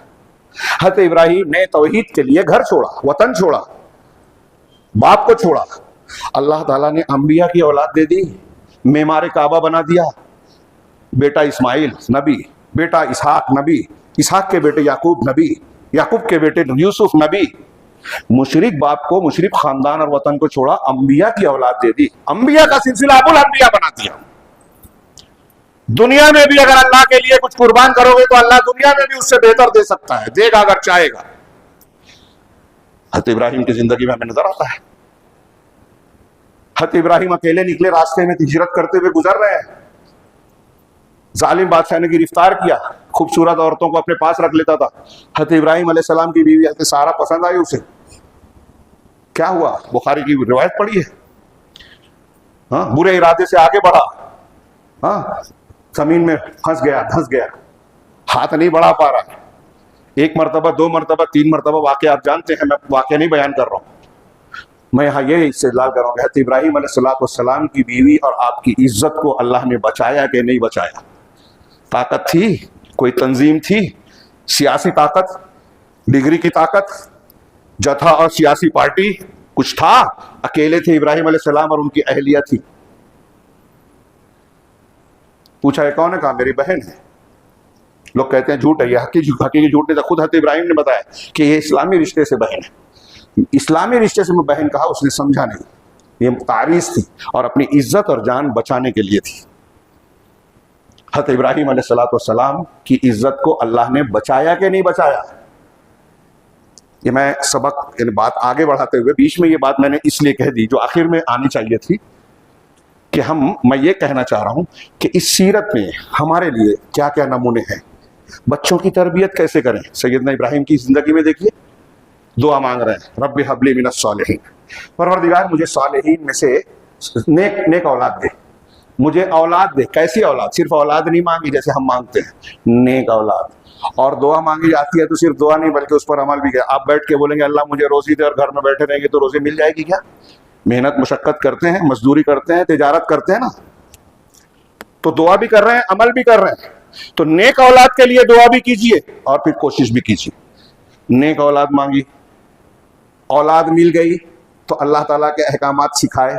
हज़रत इब्राहिम ने तौहीद के लिए घर छोड़ा, वतन छोड़ा, बाप को छोड़ा। अल्लाह ताला ने अंबिया की औलाद दे दी, मेमारे काबा बना दिया। बेटा इस्माइल नबी, बेटा इसहाक नबी, इसहाक के बेटे याकूब नबी, याकूब के बेटे यूसुफ नबी। मुशरिक बाप को, मुशरिक खानदान और वतन को छोड़ा, अंबिया की औलाद दे दी, अंबिया का सिलसिला अबुल अंबिया बना दिया। दुनिया में भी अगर अल्लाह के लिए कुछ कुर्बान करोगे तो अल्लाह दुनिया में भी उससे बेहतर दे सकता है, देगा अगर चाहेगा। हज़रत इब्राहिम की जिंदगी में हमें नजर आता है, हज़रत इब्राहिम अकेले निकले, रास्ते में हिजरत करते हुए गुजर रहे हैं। जालिम बादशाह ने गिरफ्तार किया, खूबसूरत औरतों को अपने पास रख लेता था। हज़रत इब्राहिम अलैहिस्सलाम की बीवी हज़रत सारा पसंद आई उसे। क्या हुआ? बुखारी की रिवायत पढ़ी है। हाँ, बुरे इरादे से आगे बढ़ा, हाँ, जमीन में फंस गया, धंस गया, हाथ नहीं बढ़ा पा रहा। एक मरतबा, दो मरतबा, तीन मरतबा, वाक़े आप जानते हैं, मैं वाक़े नहीं बयान कर रहा हूँ। मैं यहाँ ये इस्तेदलाल कर रहा हूँ कि हज़रत इब्राहिम अलैहिस्सलाम की बीवी और आपकी इज्जत को अल्लाह ने बचाया कि नहीं बचाया? ताकत थी, कोई तंजीम थी, सियासी ताकत, डिग्री की ताकत, जथा और सियासी पार्टी कुछ था? अकेले थे इब्राहिम अलैहिस्सलाम और उनकी अहलिया थी। पूछा है कौन है? कहा मेरी बहन है। लोग कहते हैं झूठ है, यह हकीकी झूठ नहीं था, खुद हज़रत इब्राहिम ने बताया कि ये इस्लामी रिश्ते से बहन है। इस्लामी रिश्ते से मैं बहन कहा, उसने समझा नहीं, ये तारीफ थी और अपनी इज्जत और जान बचाने के लिए थी। हज़रत इब्राहिम अलैहिस्सलाम की इज्जत को अल्लाह ने बचाया कि नहीं बचाया? ये मैं सबक, यानी बात आगे बढ़ाते हुए बीच में ये बात मैंने इसलिए कह दी जो आखिर में आनी चाहिए थी, कि मैं ये कहना चाह रहा हूं कि इस सीरत में हमारे लिए क्या क्या नमूने हैं। बच्चों की तरबियत कैसे करें? सैयदना इब्राहिम की जिंदगी में देखिए, दुआ मांग रहे हैं, रब्बि हबली मिनस सालिहीन, परवरदिगार मुझे सालिहीन में से नेक औलाद दे, मुझे औलाद दे। कैसी औलाद? सिर्फ औलाद नहीं मांगी जैसे हम मांगते हैं, नेक औलाद। और दुआ मांगी जाती है तो सिर्फ दुआ नहीं बल्कि उस पर अमल भी किया। आप बैठ के बोलेंगे अल्लाह मुझे रोजी दे और घर में बैठे रहेंगे तो रोजी मिल जाएगी क्या? मेहनत मुशक्कत करते हैं, मजदूरी करते हैं, तिजारत करते हैं ना, तो दुआ भी कर रहे हैं, अमल भी कर रहे हैं। तो नेक औलाद के लिए दुआ भी कीजिए और फिर कोशिश भी कीजिए। नेक औलाद मांगी, औलाद मिल गई तो अल्लाह ताला के अहकामात सिखाए।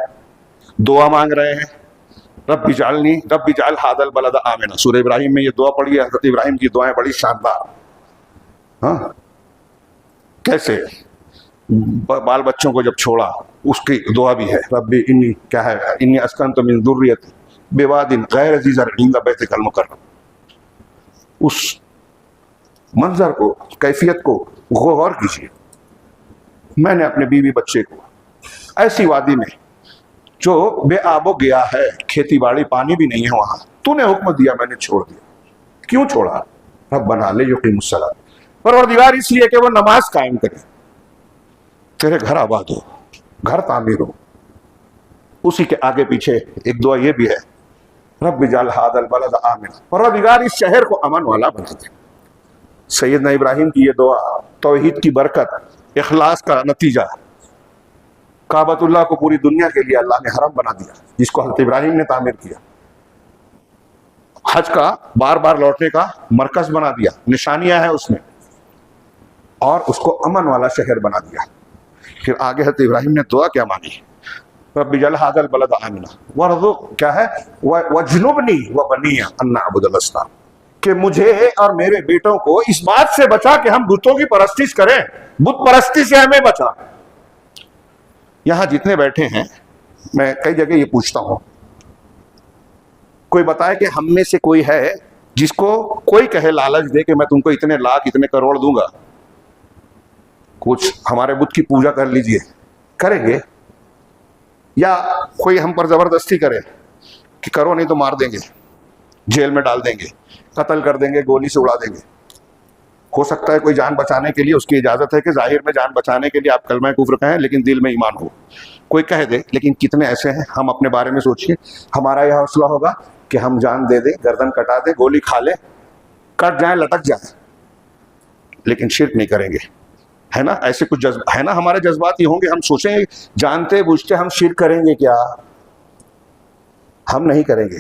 दुआ मांग रहे हैं, रब्बि जालनी रब्बि जाल हादल बलद आमिना। सूरह इब्राहिम में ये दुआ पढ़ी है। हज़रत इब्राहिम की दुआएं बड़ी शानदार। हाँ, कैसे बाल बच्चों को जब छोड़ा उसकी दुआ भी है, रब्बि इन्नी, क्या है, इन्नी अस्कनतु मिन ज़ुर्रियती बिवादिन गैर ज़ी ज़र्अ इंद बैतिकल मुकर्रम। उस मंजर को, कैफियत को गौर कीजिए। मैंने अपने बीवी बच्चे को ऐसी वादी में जो बेआबो गया है, खेती बाड़ी पानी भी नहीं है वहां, तूने हुक्म दिया, मैंने छोड़ दिया। क्यों छोड़ा? रब्बना लियुक़ीमुस सलात, परवरदिगार इसलिए कि वो नमाज कायम करे, तेरे घर आबाद हो, घर तामीर हो। उसी के आगे पीछे एक दुआ ये भी है, रब्बि जाल हादल बलद आमिना, परवरदिगार इस शहर को अमन वाला बना दे। सैयदना इब्राहिम की ये दुआ तौहीद की बरकत, इखलास का नतीजा। काबतुल्लाह को पूरी दुनिया के लिए अल्लाह ने हरम बना दिया, जिसको हज़रत इब्राहिम ने तामीर किया। हज का बार बार लौटने का मरकज बना दिया, निशानियां हैं उसमें, और उसको अमन वाला शहर बना दिया। फिर आगे हज़रत इब्राहिम ने दुआ क्या मांगी, रब्बी जल हाज़ल बलद आमिना वरज़ुक़, क्या है, वजनुबनी व बनिया अन नअबुदल असनाम, कि मुझे और मेरे बेटों को इस बात से बचा कि हम बुतों की परस्तिश करें, बुत परस्ती से हमें बचा। यहां जितने बैठे हैं, मैं कई जगह ये पूछता हूं, कोई बताए कि हम में से कोई है जिसको कोई कहे लालच दे कि मैं तुमको इतने लाख इतने करोड़ दूंगा, कुछ हमारे बुत की पूजा कर लीजिए, करेंगे? या कोई हम पर जबरदस्ती करे कि करो नहीं तो मार देंगे, जेल में डाल देंगे, कत्ल कर देंगे, गोली से उड़ा देंगे। हो सकता है कोई जान बचाने के लिए, उसकी इजाजत है कि जाहिर में जान बचाने के लिए आप कलमा कुफ्र कहें लेकिन दिल में ईमान हो, कोई कह दे। लेकिन कितने ऐसे हैं, हम अपने बारे में सोचिए, हमारा यह हौसला होगा कि हम जान दे दें, गर्दन कटा दें, गोली खा लें, कट जाए, लटक जाए, लेकिन शिर्क नहीं करेंगे, है ना? ऐसे कुछ जज्बा है ना, हमारे जज्बात ये होंगे, हम सोचें जानते बुझते हम शिर्क करेंगे क्या? हम नहीं करेंगे।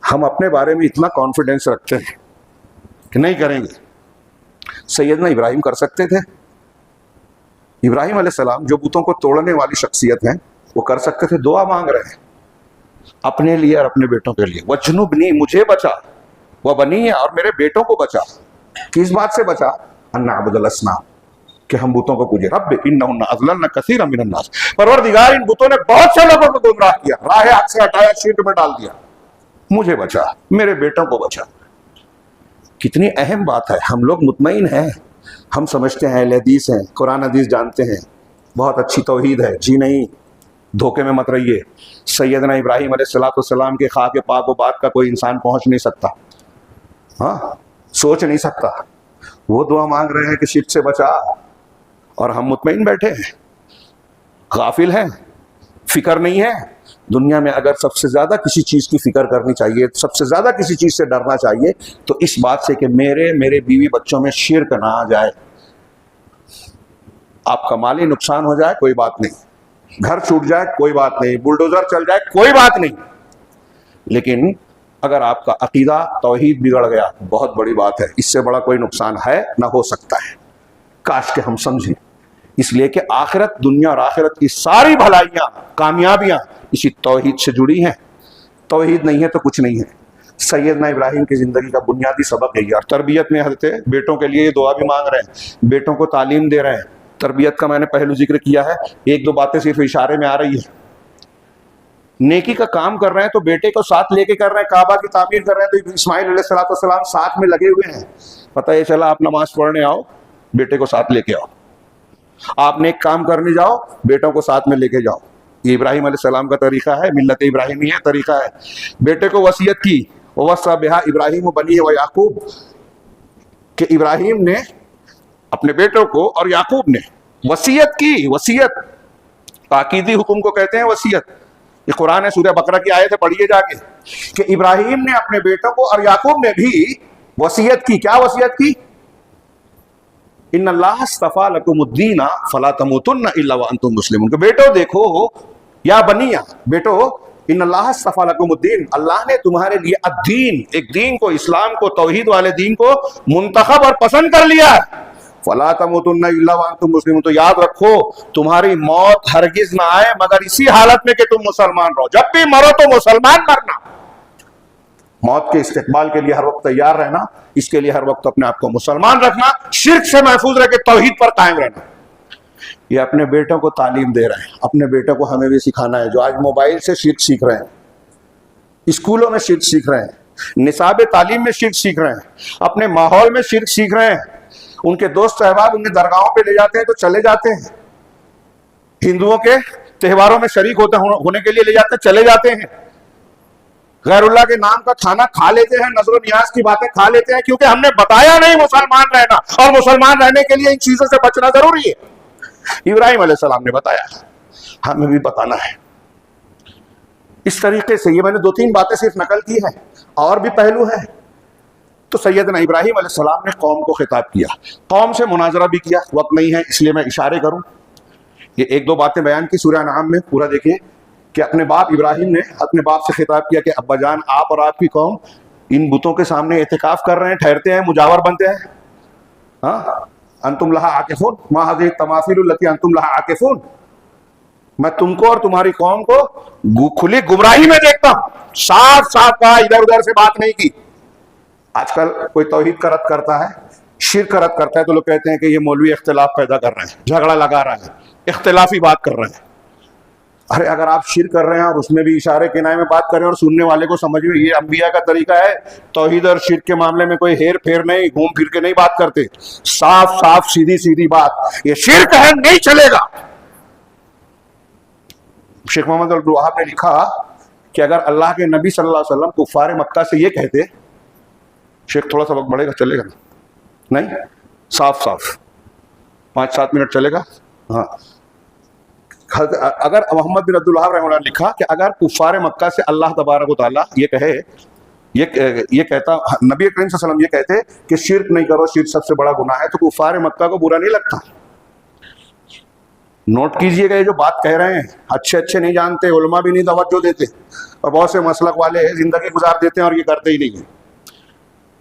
हम अपने बारे में इतना कॉन्फिडेंस रखते हैं कि नहीं करेंगे। सैयदना इब्राहिम कर सकते थे। इब्राहिम अलैहिस्सलाम जो बुतों को तोड़ने वाली शख्सियत हैं, वो कर सकते थे। दुआ मांग रहे हैं अपने लिए और अपने बेटों के लिए, वजनुबनी, मुझे बचा, वह बनी है, और मेरे बेटों को बचा। किस बात से बचा? अन्ना अब्दुल असनाम, कि हम बुतों को पूजे। रब्बि इन्नहुन्ना अज़लल्ना कसीरन मिनन नास, परवरदिगार इन बुतों ने बहुत से लोगों को गुमराह किया, राह हक से हटाया, शिर्क में डाल दिया, मुझे बचा, मेरे बेटों को बचा। कितनी अहम बात है। हम लोग मुतमईन हैं, हम समझते हैं अहले हदीस हैं, कुरान हदीस जानते हैं, बहुत अच्छी तौहीद है। जी नहीं, धोखे में मत रहिए। सैयदना इब्राहिम अलैहिस्सलाम के खाक पाक व बात का कोई इंसान पहुंच नहीं सकता, हाँ, सोच नहीं सकता। वो दुआ मांग रहे हैं कि शिर्क से बचा, और हम मुतमईन बैठे हैं, गाफिल हैं, फिक्र नहीं है। दुनिया में अगर सबसे ज्यादा किसी चीज की फिक्र करनी चाहिए, सबसे ज्यादा किसी चीज से डरना चाहिए, तो इस बात से कि मेरे बीवी बच्चों में शिर्क ना आ जाए। आपका माली नुकसान हो जाए कोई बात नहीं, घर छूट जाए कोई बात नहीं, बुलडोजर चल जाए कोई बात नहीं, लेकिन अगर आपका अकीदा तौहीद बिगड़ गया, बहुत बड़ी बात है। इससे बड़ा कोई नुकसान है ना हो सकता है। काश के हम समझें, इसलिए कि आखिरत, दुनिया और आखिरत की सारी भलाइयां, कामयाबियां इसी तौहीद से जुड़ी हैं। तौहीद नहीं है तो कुछ नहीं है। सैयदना इब्राहिम की जिंदगी का बुनियादी सबक यही है। और तरबियत में हजरत बेटों के लिए ये दुआ भी मांग रहे हैं, बेटों को तालीम दे रहे हैं। तरबियत का मैंने पहलू जिक्र किया है, एक दो बातें सिर्फ इशारे में आ रही है। नेकी का काम कर रहे हैं तो बेटे को साथ लेके कर रहे हैं, काबा की तामीर कर रहे हैं तो इस्माइल अलैहिस्सलाम साथ में लगे हुए हैं। पता ये चला आप नमाज पढ़ने आओ, बेटे को साथ लेके आओ, आपने एक काम करने जाओ, बेटों को साथ में लेके जाओ। ये इब्राहिम अलैहिस्सलाम का तरीका है, मिल्लत इब्राहिमी है, तरीका है। बेटे को वसीयत की, वसा बिहा इब्राहिम बनी व याकूब, कि इब्राहिम ने अपने बेटों को और याकूब ने वसीयत की। वसीयत ताकीदी हुक्म को कहते हैं वसीयत। ये कुरान है, सूरह बकरा की आयत है, पढ़िए जाके, कि इब्राहिम ने अपने बेटों को और याकूब ने भी वसीयत की। क्या वसीयत की? इन्नल्लाह अस्तफ़ा लकुमुद्दीन फला तमूतुन्ना इल्ला व अंतुम मुस्लिमून, कि बेटो देखो, या बनिया, बेटो, इन्नल्लाह अस्तफ़ा लकुमुद्दीन, अल्लाह ने तुम्हारे लिए अद्दीन, एक दीन को, इस्लाम को, तौहीद वाले दीन को मुंतखब और पसंद कर लिया है। फला तमूतुन्ना इल्ला व अंतुम मुस्लिमून, तो याद रखो तुम्हारी मौत हरगिज ना आए मगर इसी हालत में कि तुम मुसलमान रहो। जब भी मरो तो मुसलमान मरना। मौत के इस्तेकबाल के लिए हर वक्त तैयार रहना, इसके लिए हर वक्त अपने आप को मुसलमान रखना, शिर्क से महफूज रह के तौहीद पर कायम रहना। ये अपने बेटों को तालीम दे रहे हैं, अपने बेटों को हमें भी सिखाना है। जो आज मोबाइल से शिर्क सीख रहे हैं, स्कूलों में शिर्क सीख रहे हैं, निसाब तालीम में शिर्क सीख रहे हैं, अपने माहौल में शिर्क सीख रहे हैं, उनके दोस्त अहबाब उन्हें दरगाहों पे ले जाते हैं तो चले जाते हैं, हिंदुओं के त्योहारों में शरीक होने के लिए ले जाते हैं, चले जाते हैं, गैरुल्लाह के नाम का खाना खा लेते हैं, नजर नियाज की बातें खा लेते हैं, क्योंकि हमने बताया नहीं मुसलमान रहना, और मुसलमान रहने के लिए इन चीजों से बचना जरूरी है। इब्राहिम अलैहिस्सलाम ने बताया, हमें भी बताना है। इस तरीके से ये मैंने दो तीन बातें सिर्फ नकल की है, और भी पहलू है। तो सैयदना इब्राहिम अलैहिस्सलाम ने कौम को खिताब किया, कौम से मुनाजरा भी किया। वक्त नहीं है इसलिए मैं इशारे करूं। ये एक दो बातें बयान की सूरह अनआम में, पूरा देखिए कि अपने बाप इब्राहिम ने अपने बाप से खिताब किया कि अब्बा जान, आप और आपकी कौम इन बुतों के सामने एहतिकाफ कर रहे हैं, ठहरते हैं, मुजावर बनते हैं। हाँ, अंतुम लहा आकिफून मा हाज़िही तमासीलु लती अंतुम लहा आकिफून। मैं तुमको और तुम्हारी कौम को खुली गुमराही में देखता हूं। साफ साफ कहा, इधर उधर से बात नहीं की। आजकल कोई तौहीद का रद्द करता है, शिर्क का रद्द करता है, तो लोग कहते हैं कि ये मौलवी इख्तिलाफ पैदा कर रहे हैं, झगड़ा लगा रहा है, इख्तिलाफी बात कर रहे हैं। अरे अगर आप शिर्क कर रहे हैं और उसमें भी इशारे किनारे में बात कर रहे हैं और सुनने वाले को समझ में, ये अंबिया का तरीका है। तौहीद और शिर्क के मामले में कोई हेर फेर नहीं, घूम फिर के नहीं बात करते, साफ साफ सीधी सीधी बात। ये शिर्क है, नहीं चलेगा। शेख मोहम्मद अब्दुल वहाब ने लिखा कि अगर अल्लाह के नबी सल्लल्लाहु अलैहि वसल्लम कुफ्फार मक्का से ये कहते, शेख थोड़ा सा वक्त बढ़ेगा, चलेगा ना? नहीं, साफ साफ 5-7 मिनट चलेगा। हाँ, अगर मोहम्मद बिन अब्दुल वहाब रहमतुल्लाह ने लिखा कि अगर कुफ्फार मक्का से अल्लाह तबारक व तआला ये कहे, ये कहता, नबी करीम सल्लल्लाहु अलैहि वसल्लम ये कहते कि शिर्क नहीं करो, शिर्क सबसे बड़ा गुनाह है, तो कुफ्फार मक्का को बुरा नहीं लगता। नोट कीजिएगा, ये जो बात कह रहे हैं अच्छे नहीं जानते, उलमा भी नहीं तवज्जो देते, और बहुत से मसलक वाले जिंदगी गुजार देते हैं और ये करते ही नहीं है।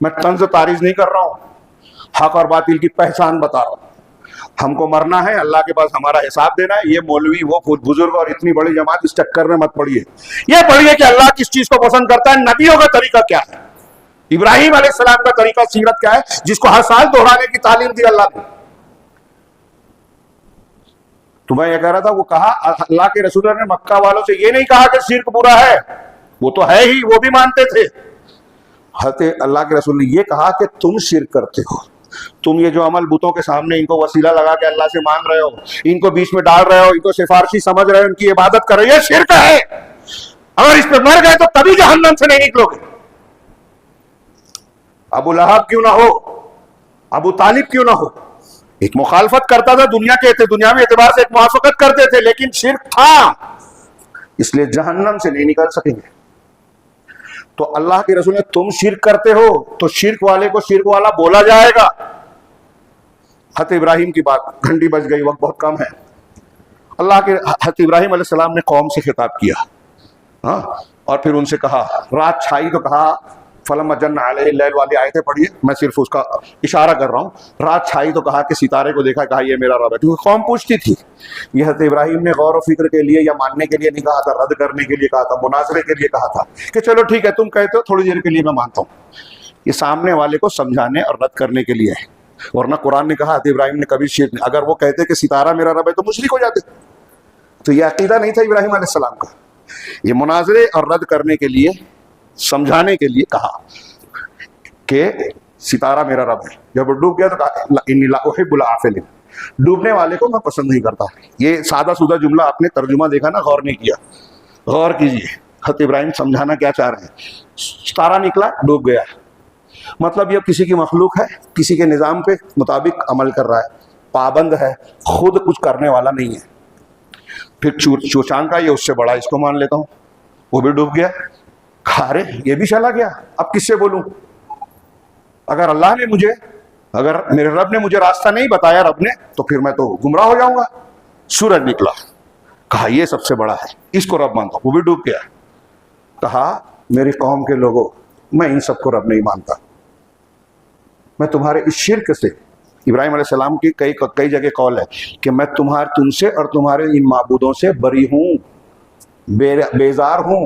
मैं तंज तारीज नहीं कर रहा हूँ, हक और बातिल की पहचान बता रहा हूँ। हमको मरना है, अल्लाह के पास हमारा हिसाब देना है। ये मौलवी, वो बुजुर्ग और इतनी बड़ी जमात, इस चक्कर में मत पड़िए। ये पढ़िए कि अल्लाह किस चीज को पसंद करता है, नबियों का तरीका क्या है, इब्राहिम अलैहिस्सलाम का तरीका, सीरत क्या है, जिसको हर साल दोहराने की तालीम दी अल्लाह ने। तो मैं ये कह रहा था, वो कहा अल्लाह के रसूल ने मक्का वालों से ये नहीं कहा कि शिर्क बुरा है, वो तो है ही, वो भी मानते थे। अल्लाह के रसूल ने ये कहा कि तुम शिर्क करते हो, तुम ये जो अमल बुतों के सामने इनको वसीला लगा के अल्लाह से मांग रहे हो, इनको बीच में डाल रहे हो, इनको सिफारशी समझ रहे हो, इनकी इबादत कर रहे हो, ये शिर्क है। अगर इस पे मर गए तो कभी जहन्नम से नहीं निकलोगे। अबू लहब क्यों ना हो, अबू तालिब क्यों ना हो, एक मुखालफत करता था, दुनियावी एतबार से एक मुआफकत करते थे, लेकिन शिर्क था, इसलिए जहन्नम से नहीं निकल सकेंगे। तो अल्लाह के रसूल ने तुम शिर्क करते हो, तो शिर्क वाले को शिर्क वाला बोला जाएगा। हज़रत इब्राहिम की बात, घंटी बज गई, वक्त बहुत कम है। अल्लाह के हज़रत इब्राहिम अलैहिस्सलाम ने कौम से खिताब किया, हाँ, और फिर उनसे कहा, रात छाई तो कहा फलम जन्ना अलैहि लैल वाली आयतें पढ़िए, मैं सिर्फ उसका इशारा कर रहा हूँ। रात छाई तो कहा कि सितारे को देखा, कहा ये मेरा रब है, क्योंकि कौम पूछती थी। ये हज़रत इब्राहिम ने गौर व फिक्र के लिए या मानने के लिए नहीं कहा था, रद्द करने के लिए कहा था, मुनाजरे के लिए कहा था कि चलो ठीक है, तुम कहते हो, थोड़ी देर के लिए मैं मानता हूँ। ये सामने वाले को समझाने और रद्द करने के लिए है, वरना कुरान ने कहा हज़रत इब्राहिम ने कभी शिर्क नहीं। अगर वो कहते कि सितारा मेरा रब है तो मुशरिक हो जाते। तो ये अकीदा नहीं था इब्राहिम अलैहिस्सलाम का। ये मुनाजरे और रद्द करने के लिए, समझाने के लिए कहा कि सितारा मेरा रब है। जब डूब गया तो कहा इन्नी ला उहिब्बुल आफिलीन, डूबने वाले को मैं पसंद नहीं करता। ये सादा सुदा जुमला, आपने तर्जुमा देखा ना, गौर नहीं किया, गौर कीजिए। हज़रत इब्राहिम समझाना क्या चाह रहे हैं, सितारा निकला, डूब गया, मतलब ये किसी की मखलूक है, किसी के निज़ाम पे मुताबिक अमल कर रहा है, पाबंद है, खुद कुछ करने वाला नहीं है। फिर चूचांग का ये उससे बड़ा, इसको मान लेता हूँ, वो भी डूब गया। खारे ये भी चला गया, अब किससे बोलूं? अगर अल्लाह ने मुझे, अगर मेरे रब ने मुझे रास्ता नहीं बताया, रब ने, तो फिर मैं तो गुमराह हो जाऊंगा। सूरज निकला, कहा ये सबसे बड़ा है, इसको रब मानता हूं, वो भी डूब गया। कहा मेरी कौम के लोगों, मैं इन सबको रब नहीं मानता, मैं तुम्हारे इस शिर्क से, इब्राहिम अलैहिस्सलाम की कई जगह कौल है कि मैं तुमसे और तुम्हारे इन माबूदों से बरी हूं, बेजार हूं।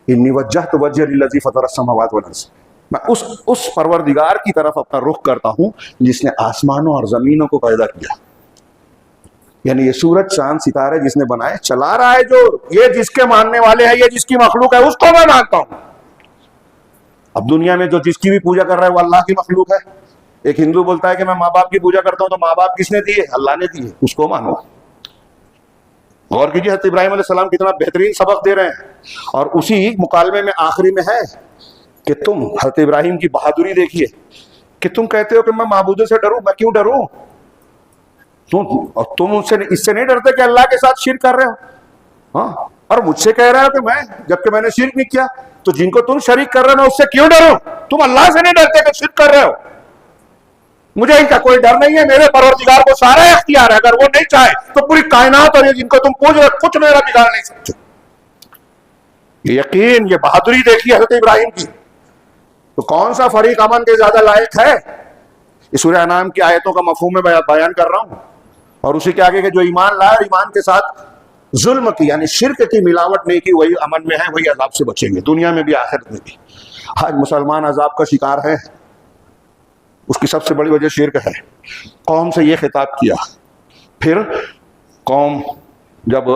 इन्नी वज्जहतु वज्हिय लिल्लज़ी फ़तरा अस्समावाति वल अर्ज़, मैं उस परवरदिगार की तरफ अपना रुख करता हूं जिसने आसमानों और जमीनों को पैदा किया। यानी ये सूरज चांद सितारे जिसने बनाए, चला रहा है, जो ये जिसके मानने वाले हैं, ये जिसकी मखलूक है, उसको मैं मानता हूं। अब दुनिया में जो जिसकी भी पूजा कर रहा है वो अल्लाह की मखलूक है। एक हिंदू बोलता है कि मैं माँ बाप की पूजा करता हूं, तो माँ बाप किसने दिए? अल्लाह ने दिए, उसको मानो। गौर कीजिए हज़रत इब्राहिम अलैहिस्सलाम कितना बेहतरीन सबक दे रहे हैं। और उसी मुकालमे में आखिरी में है कि तुम, हज़रत इब्राहिम की बहादुरी देखिए कि तुम कहते हो कि मैं माबूदों से डरूं, मैं क्यों डरूं? तुम उससे, इससे नहीं डरते कि अल्लाह के साथ शिर्क कर रहे हो? हाँ, और मुझसे कह रहे हो कि मैं, जबकि मैंने शिर्क नहीं किया, तो जिनको तुम शरीक कर रहे हो मैं उससे क्यों डरूं? तुम अल्लाह से नहीं डरते कि शिर्क कर रहे हो? मुझे इनका कोई डर नहीं है, मेरे परवरदिगार को सारा इख्तियार है, अगर वो नहीं चाहे तो पूरी कायनात और ये जिनको तुम पूछ रहे हो कुछ मेरा बिगाड़ नहीं सकते। ये यकीन, ये बहादुरी देखिए हज़रत इब्राहिम की। तो कौन सा फरीक अमन के ज्यादा लायक है? इस सूरह अनाम की आयतों का मफहूम में बयान कर रहा हूं। और उसी के आगे के जो ईमान लाए और ईमान के साथ जुल्म की यानी शिर्क की मिलावट नहीं की, वही अमन में है, वही अजाब से बचेंगे, दुनिया में भी आखिरत में भी। आज मुसलमान अजाब का शिकार है, उसकी सबसे बड़ी वजह शिर्क है। कौम से ये खिताब किया, फिर कौम जब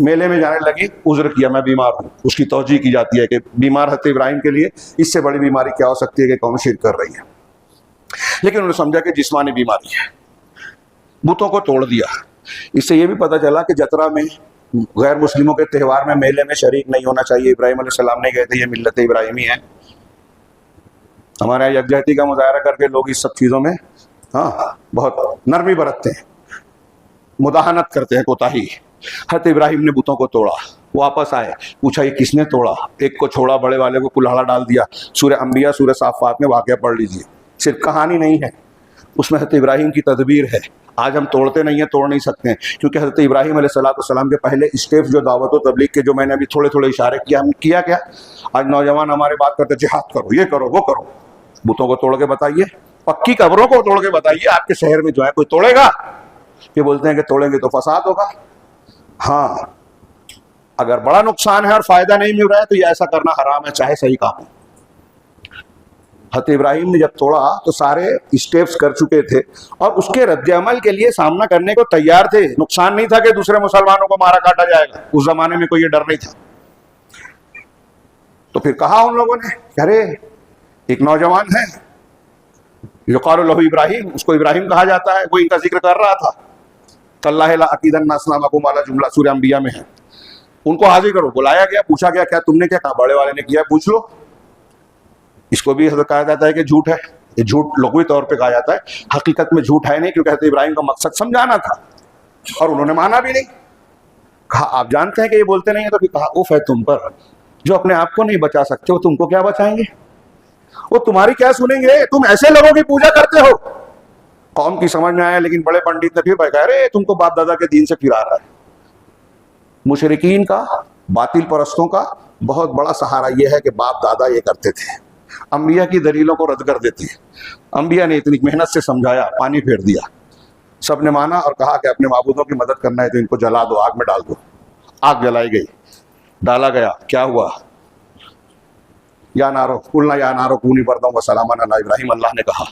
मेले में जाने लगी, उज्र किया मैं बीमार हूं। उसकी तौजीह की जाती है कि बीमार हज़रत इब्राहिम के लिए इससे बड़ी बीमारी क्या हो सकती है कि कौम शिर्क कर रही है। लेकिन उन्होंने समझा कि जिस्मानी बीमारी है, बुतों को तोड़ दिया। इससे यह भी पता चला कि जतरा में गैर मुस्लिमों के त्यौहार में मेले में शरीक नहीं होना चाहिए। इब्राहिम अलैहिस्सलाम नहीं कहते ये मिल्लत इब्राहिमी है। हमारे यहाँ यकजहती का मुजाहरा करके लोग इस सब चीज़ों में बहुत नरमी बरतते हैं, मुदाहनत करते हैं, कोताही। हज़रत इब्राहिम ने बुतों को तोड़ा, वापस आए, पूछा ये किसने तोड़ा? एक को छोड़ा, बड़े वाले को कुल्हाड़ा डाल दिया। सूरह अंबिया सूरह साफ़ात में वाक़या पढ़ लीजिए, सिर्फ कहानी नहीं है, उसमें हज़रत इब्राहिम की तदबीर है। आज हम तोड़ते नहीं हैं, तोड़ नहीं सकते हैं, क्योंकि हज़रत इब्राहिम अलैहिस्सलाम के पहले स्टेप्स जो दावत व तबलीग के, जो मैंने अभी थोड़े थोड़े इशारे किया, हम किया क्या? आज नौजवान हमारे बात करते जिहाद करो, ये करो, वो करो। बुतों को तोड़ के बताइए, पक्की कब्रों को तोड़ के बताइए, आपके शहर में जो है कोई तोड़ेगा? ये बोलते हैं कि तोड़ेंगे तो फसाद होगा। हाँ, अगर बड़ा नुकसान है और फायदा नहीं मिल रहा है तो ये ऐसा करना हराम है, चाहे सही काम हो। हज़रत इब्राहिम ने जब तोड़ा तो सारे स्टेप्स कर चुके थे और उसके रद्द-ए-अमल के लिए सामना करने को तैयार थे। नुकसान नहीं था कि दूसरे मुसलमानों को मारा काटा जाएगा, उस जमाने में कोई ये डर नहीं था। तो फिर कहा उन लोगों ने, अरे एक नौजवान है युक़ालु लहू इब्राहिम, उसको इब्राहिम कहा जाता है, वो इनका जिक्र कर रहा था। तल्लाहि लअकीदन्ना अस्नामकुम वाला जुमला सूरह अंबिया में है। उनको हाजिर करो, बुलाया गया, पूछा गया क्या तुमने क्या कहा? बड़े वाले ने किया, पूछ लो। इसको भी कहा जाता है कि झूठ है, ये झूठ लुग़वी तौर पे कहा जाता है, हकीकत में झूठ है नहीं, क्योंकि हज़रत इब्राहिम का मकसद समझाना था और उन्होंने माना भी नहीं। कहा आप जानते हैं कि ये बोलते नहीं है, तो फिर कहा उफ़ है तुम पर, जो अपने आप को नहीं बचा सकते वो तुमको क्या बचाएंगे? वो तुम्हारी क्या सुनेंगे? तुम ऐसे लोगों की पूजा करते हो। कौम की समझ में आया, लेकिन बड़े पंडित ने फिर कहा अरे तुमको बाप दादा के दीन से फिरा रहा है। मुशरिकीन का, बातिल परस्तों का बहुत बड़ा सहारा यह है कि बाप दादा ये करते थे, अंबिया की दलीलों को रद्द कर देते हैं। अंबिया ने इतनी मेहनत से समझाया, पानी फेर दिया, सब ने माना और कहा कि अपने माबूदों की मदद करना है तो इनको जला दो, आग में डाल दो। आग जलाई गई, डाला गया, क्या हुआ? या नारो कुलना या नारो कूनी बरदम व सलामन अला इब्राहिम, अल्लाह ने कहा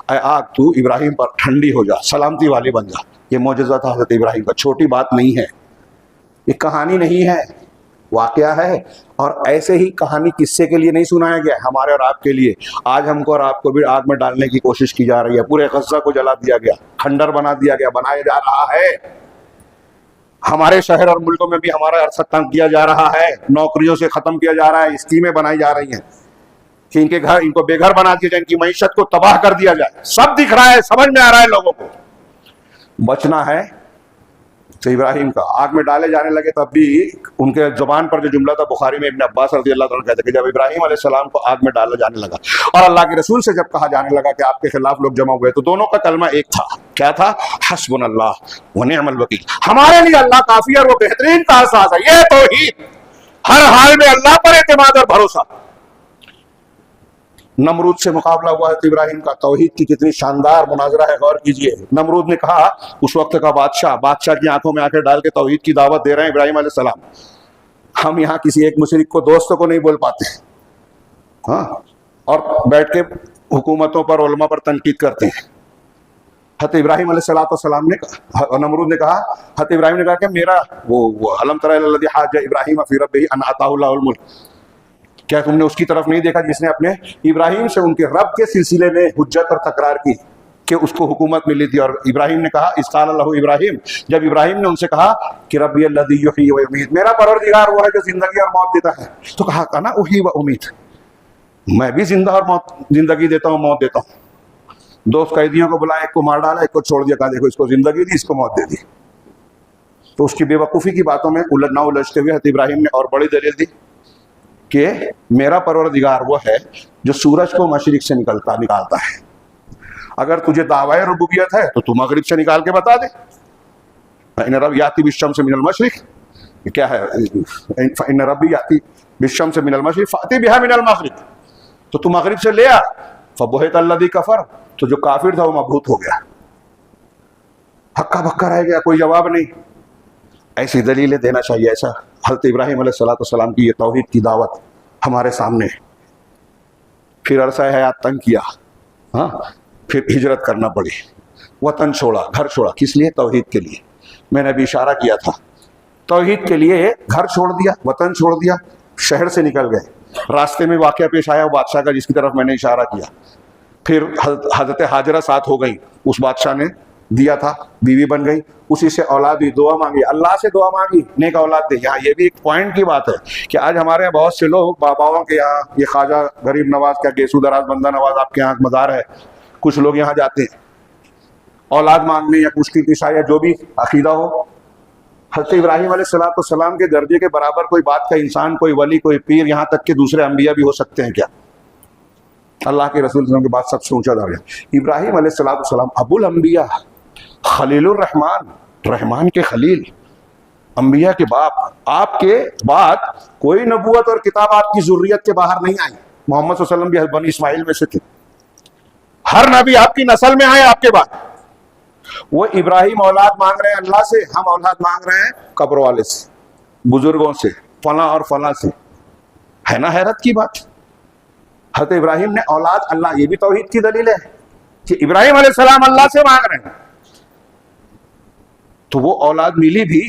ऐ आग तू इब्राहिम पर ठंडी हो जा, सलामती वाली बन जा। ये मौजज़ा था हज़रत इब्राहिम का, छोटी बात नहीं है, ये कहानी नहीं है, वाक़या है। और ऐसे ही कहानी किस्से के लिए नहीं सुनाया गया, हमारे और आपके लिए। आज हमको और आपको भी आग में डालने की कोशिश की जा रही है। पूरे गज़ा को जला दिया गया, खंडर बना दिया गया, बनाया जा रहा है। हमारे शहर और मुल्कों में भी हमारा अरसा तंग किया जा रहा है, नौकरियों से खत्म किया जा रहा है, स्कीमें बनाई जा रही हैं कि इनके घर, इनको बेघर बना दिया जाए, इनकी मईशत को तबाह कर दिया जाए। सब दिख रहा है, समझ में आ रहा है लोगों को। बचना है तो इब्राहिम का, आग में डाले जाने लगे तब भी उनके जुबान पर जो जुमला था, बुखारी में इब्न अब्बास रज़ियल्लाहु अन्हु कहते कि जब इब्राहिम अलैहिस्सलाम को आग में डाला जाने लगा और अल्लाह के रसूल से जब कहा जाने लगा कि आपके खिलाफ लोग जमा हुए, तो दोनों का कलमा एक था। क्या था? हस्बुनल्लाह व निअमल वकील, हमारे लिए अल्लाह काफी और वो बेहतरीन का एहसास है। ये तौहीद, हर हाल में अल्लाह पर एतमाद और भरोसा। नमरूद से मुकाबला हुआ है इब्राहिम का, तौहीद की कितनी शानदार मुनाजरा है, गौर कीजिए। नमरूद ने कहा, उस वक्त का बादशाह की आंखों में आंखें डाल के तौहीद की दावत दे रहे हैं इब्राहिम अलैहिस्सलाम। हम यहाँ किसी एक मुशरिक को, दोस्तों को नहीं बोल पाते, हाँ, और बैठ के हुकूमतों पर, उलमा पर तनकीद करते हैं। हज़रत इब्राहिम अलैहिस्सलाम ने कहा, नमरूद ने कहा, हज़रत इब्राहिम ने कहा कि मेरा वो अलम तरा इलल्लज़ी हाज्जा इब्राहिम फी रब्बिही अन आताहुल्लाहुल मुल्क, क्या तुमने उसकी तरफ नहीं देखा जिसने अपने इब्राहिम से उनके रब के सिलसिले में हुज्जत और तकरार की कि उसको हुकूमत मिली थी। और इब्राहिम ने कहा, इस्काल लहू इब्राहिम, जब इब्राहिम ने उनसे कहा कि रब्बी अल्लज़ी युहयी व युमीत, मेरा परवरदिगार वो है जो जिंदगी और मौत देता है, तो कहा ना उही व उमीत, मैं भी जिंदा और मौत, जिंदगी देता हूँ, मौत देता हूँ। दोस्त कैदियों को बुलाया, एक को मार डाला, एक को छोड़ दिया, कहा देखो इसको जिंदगी दी, इसको मौत दे दी। तो उसकी बेवकूफ़ी की बातों में ना उलझते हुए हज़रत इब्राहिम ने और बड़ी दलील दी कि मेरा परवरदिगार वो है जो सूरज को मशरिक से निकालता है। अगर तुझे दावाए रुबूबियत है तो तू मगरिब से निकाल के बता दे। इन रब याती बिश्शम्स मिनल मशरिक, क्या है? इन रब्बी याती बिश्शम्स मिनल मशरिक फाती बिहा मिनल मगरिब, तो तू मगरिब से ले आ। फबुहित अल्लज़ी कफर, तो जो काफिर था वो मबहूत हो गया, हक्का बक्का रह गया, कोई जवाब नहीं। ऐसी दलीलें देना चाहिए। ऐसा हज़रत इब्राहीम अलैहिस्सलाम की ये तौहीद की दावत हमारे सामने। फिर अरसा हयात तंग किया, हाँ, फिर हिजरत करना पड़ी, वतन छोड़ा, घर छोड़ा, किस लिए? तौहीद के लिए। मैंने अभी इशारा किया था, तौहीद के लिए घर छोड़ दिया, वतन छोड़ दिया, शहर से निकल गए। रास्ते में वाक़या पेश आया वो बादशाह का जिसकी तरफ मैंने इशारा किया। फिर हज़रत हाजरा साथ हो गई, उस बादशाह ने दिया था, बीवी बन गई, उसी से औलाद हुई। दुआ मांगी, अल्लाह से दुआ मांगी, नेक औलाद दे। यहाँ ये भी एक पॉइंट की बात है कि आज हमारे यहाँ बहुत से लोग बाबाओं के यहाँ, ये ख्वाजा गरीब नवाज का गेसू दराज बंदा नवाज आपके यहाँ मज़ार है, कुछ लोग यहाँ जाते हैं औलाद मांगने या कुछ की किसा या जो भी अकीदा हो। हज़रत इब्राहीम अलैहिस्सलाम के दर्जे के बराबर कोई बात का इंसान, कोई वली, कोई पीर, यहाँ तक के दूसरे अंबिया भी हो सकते हैं क्या? अल्लाह के रसूल के बाद सबसे ऊंचा दर्जा इब्राहीम अलैहिस्सलाम, अबुल अंबिया, खलीलुर रहमान, रहमान के खलील, अंबिया के बाप। आपके बाद कोई नबूवत और किताब आपकी ज़ुर्रियत के बाहर नहीं आई। मोहम्मद सल्लल्लाहु अलैहि वसल्लम भी बनी इस्माइल में से थे। हर नबी आपकी नस्ल में आए आपके बाद। वो इब्राहिम औलाद मांग रहे हैं अल्लाह से, हम औलाद मांग रहे हैं कब्र वाले से, बुजुर्गों से, फला और फला से। है ना हैरत की बात? हज़रत इब्राहिम ने औलाद, अल्लाह, ये भी तौहीद की दलील है कि इब्राहिम अलैहिस्सलाम अल्लाह से मांग रहे हैं, तो वो औलाद मिली भी।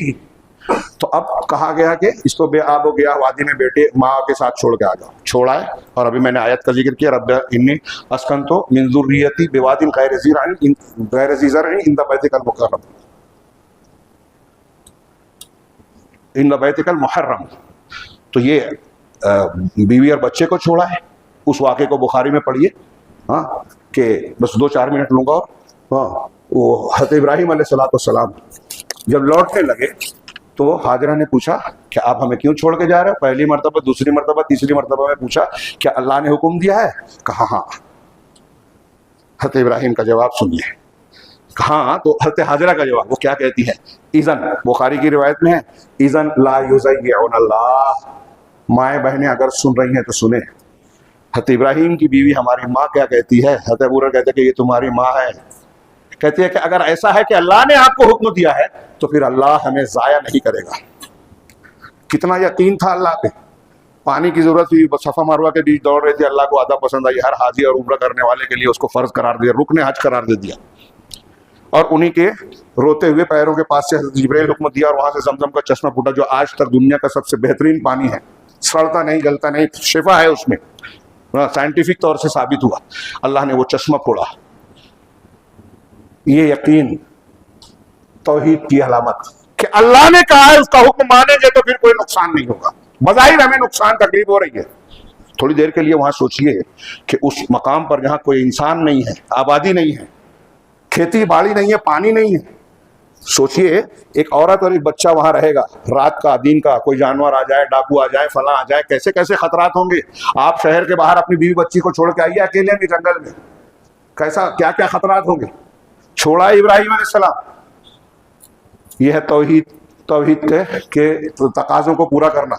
तो अब कहा गया कि इसको बेआब हो गया, वादी में बेटे माँ के साथ छोड़ के आ जाओ। छोड़ा है, और अभी मैंने आयत का जिक्र किया, रब्ब इन्नी अस्कनतु मिन ज़ुर्रियती बिवादिन गैर ज़ी ज़रअन इंद बैतिकल मुकर्रम, इंद बैतिकल मुहर्रम। तो ये बीवी और बच्चे को छोड़ा है। उस वाक़े को बुखारी में पढ़िए, हाँ, कि बस 2-4 मिनट लूँगा। और हाँ, वो हज़रत इब्राहीम अलैहिस्सलाम जब लौटने लगे तो हाजरा ने पूछा कि आप हमें क्यों छोड़ के जा रहे हो? पहली मरतबा, दूसरी मरतबा, तीसरी मरतबा में पूछा, क्या अल्लाह ने हुक्म दिया है? कहा हाँ। हज़रत इब्राहीम का जवाब सुनिए। हाँ, तो हज़रत हाजरा का जवाब वो क्या कहती है? इज़न, बुखारी की रिवायत में है, इज़न ला युज़य्यिउन अल्लाह, माएँ बहनें अगर सुन रही हैं तो सुने। हज़रत इब्राहीम की बीवी हमारी माँ क्या कहती है? हज़रत अबू हुरैरा कहते हैं कि ये तुम्हारी माँ है। कहती है कि अगर ऐसा है कि अल्लाह ने आपको हुक्म दिया है तो फिर अल्लाह हमें ज़ाया नहीं करेगा। कितना यकीन था अल्लाह पे। पानी की जरूरत हुई, सफ़ा मरवा के बीच दौड़ रहे थे, अल्लाह को आदा पसंद आई, हर हाजी और उम्रा करने वाले के लिए उसको फ़र्ज करार दिया, रुकने हज करार दे दिया। और उन्हीं के रोते हुए पैरों के पास से हज़रत जिब्रील हुक्म दिया और वहाँ से जमजम का चश्मा फूटा, जो आज तक दुनिया का सबसे बेहतरीन पानी है, सड़ता नहीं, गलता नहीं, शिफा है उसमें, साइंटिफिक तौर से साबित हुआ। अल्लाह ने वो चश्मा फोड़ा। ये यकीन तौहीद की अलामत कि अल्लाह ने कहा है, उसका हुक्म मानेंगे तो फिर कोई नुकसान नहीं होगा। बज़ाहिर हमें नुकसान तकलीफ हो रही है। थोड़ी देर के लिए वहां सोचिए कि उस मकाम पर जहां कोई इंसान नहीं है, आबादी नहीं है, खेती बाड़ी नहीं है, पानी नहीं है, सोचिए एक औरत और एक बच्चा वहां रहेगा, रात का, दिन का, कोई जानवर आ जाए, डाकू आ जाए, फला आ जाए, कैसे कैसे खतरात होंगे। आप शहर के बाहर अपनी बीवी बच्ची को छोड़ के आइए अकेले में जंगल में, कैसा क्या क्या खतरात होंगे। छोड़ा इब्राहीम अलैहिस्सलाम। यह है तौहीद के तकाज़ों को पूरा करना।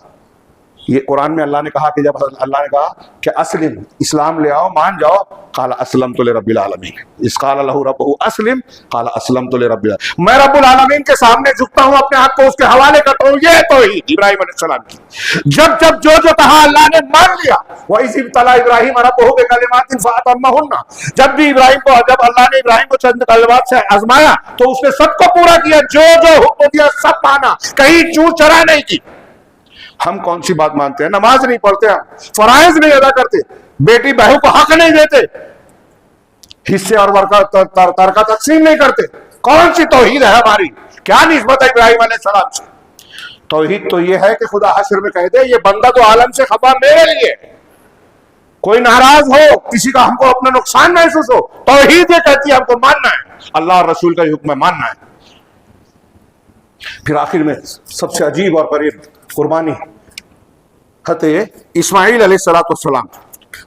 ये कुरान में अल्लाह ने कहा कि जब अल्लाह ने कहा कि अस्लिम, इस्लाम ले आओ, मान जाओ, क़ाला अस्लमतु लिरब्बिल आलमीन, इस क़ाला लहू रब्बुहु अस्लिम क़ाला अस्लमतु लिरब्बिल आलमीन, मैं रब्बुल आलमीन के सामने झुकता हूँ, अपने हाथ को उसके हवाले करता हूँ। ये तौहीद इब्राहीम अलैहिस्सलाम की। जब जब जो कहा अल्लाह ने मान लिया। व इज़ इब्तला इब्राहीम रब्बुहु बिकलिमातिन फ़अतम्महुन्ना, जब अल्लाह ने इब्राहीम को चंद कलिमात से आजमाया तो उसने सबको पूरा किया, जो हुक्म दिया सब माना, कहीं चूर चरा नहीं की। हम कौन सी बात मानते हैं? नमाज नहीं पढ़ते, हम फराइज नहीं अदा करते, बेटी बहू को हक नहीं देते, हिस्से और तरका तकसीम नहीं करते। कौन सी तौहीद है हमारी? क्या निस्बत है इब्राहीम अलैहिस्सलाम से? तौहीद तो ये है कि खुदा हश्र में कह दे, ये बंदा तो आलम से खफा मेरे लिए, कोई नाराज हो, किसी का हमको अपना नुकसान महसूस हो, तौहीद ये कहती है हमको मानना है, अल्लाह और रसूल का हुक्म मानना है। फिर आखिर में सबसे अजीब और गरीब कुर्बानी, हज़रत इस्माइल अलैहिस्सलाम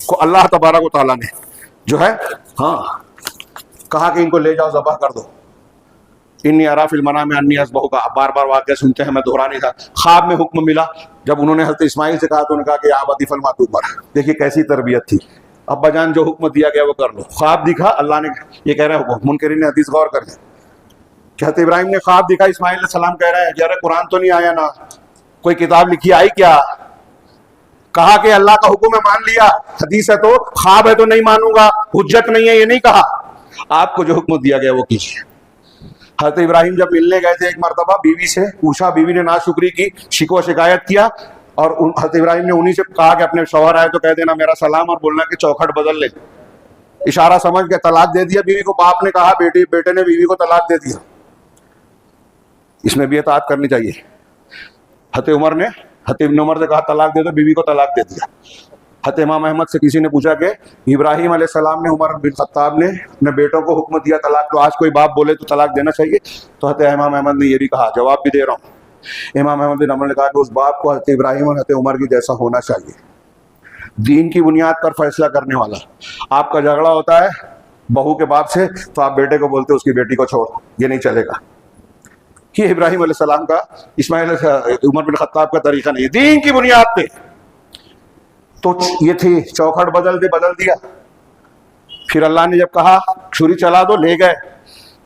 को अल्लाह तबारक व तआला ने जो है, हाँ, कहा कि इनको ले जाओ, ज़बह कर दो। इन्नी अरा फिल मनाम अन्नी अज़बहु का बार बार वाक़या सुनते हैं, मैं दोहरा नहीं था। ख्वाब में हुक्म मिला, जब उन्होंने हज़रत इस्माइल से कहा तो उन्होंने कहा कि या अबती फल मा तुअमर। देखिए कैसी तरबियत थी, अब्बा जान जो हुक्म दिया गया वो कर लो। ख्वाब दिखा, अल्लाह ने, ये कह रहे हो मुनकरीन ने हदीस गौर करें, कहते इब्राहिम ने ख्वाब दिखा, इस्माइल अलैहिस्सलाम कह रहे हैं यार कुरान तो नहीं आया ना, कोई किताब लिखी आई क्या? कहा कि अल्लाह का हुक्म है मान लिया, हदीस है तो, ख्वाब है तो नहीं मानूंगा, हुज्जत नहीं है, ये नहीं कहा। आपको जो हुक्म दिया गया वो कीजिए। हजरत इब्राहिम जब मिलने गए थे एक मरतबा, बीवी से पूछा, बीवी ने नाशुक्री की, शिकवा शिकायत किया, और हजरत इब्राहिम ने उन्हीं से कहा कि अपने शौहर आए तो कह देना मेरा सलाम और बोलना कि चौखट बदल ले। इशारा समझ के तलाक दे दिया बीवी को। बाप ने कहा, बेटे ने बीवी को तलाक दे दिया। इसमें भी इताअत करनी चाहिए। हजरत उमर ने हजरत इब्न उमर से कहा तलाक दे दो, बीवी को तलाक दे दिया। हजरत इमाम अहमद से किसी ने पूछा कि इब्राहिम अलैहिस्सलाम ने, उमर बिन खत्ताब ने अपने बेटों को हुक्म दिया तलाक, तो आज कोई बाप बोले तो तलाक देना चाहिए? तो हजरत इमाम अहमद ने यह भी कहा, जवाब भी दे रहा हूँ, इमाम अहमद बिन हंबल ने कहा कि उस बाप को हजरत इब्राहिम और हजरत उमर की जैसा होना चाहिए, दीन की बुनियाद पर फैसला करने वाला। आपका झगड़ा होता है बहू के बाप से, तो आप बेटे को बोलते उसकी बेटी को छोड़, ये नहीं चलेगा। ये इब्राहिम अलैहिस्सलाम का, इस्माइल उमर बिन खत्ताब का तरीका नहीं, दीन की बुनियाद पे। तो ये थी, चौखट बदल दिया। फिर अल्लाह ने जब कहा छुरी चला दो, ले गए।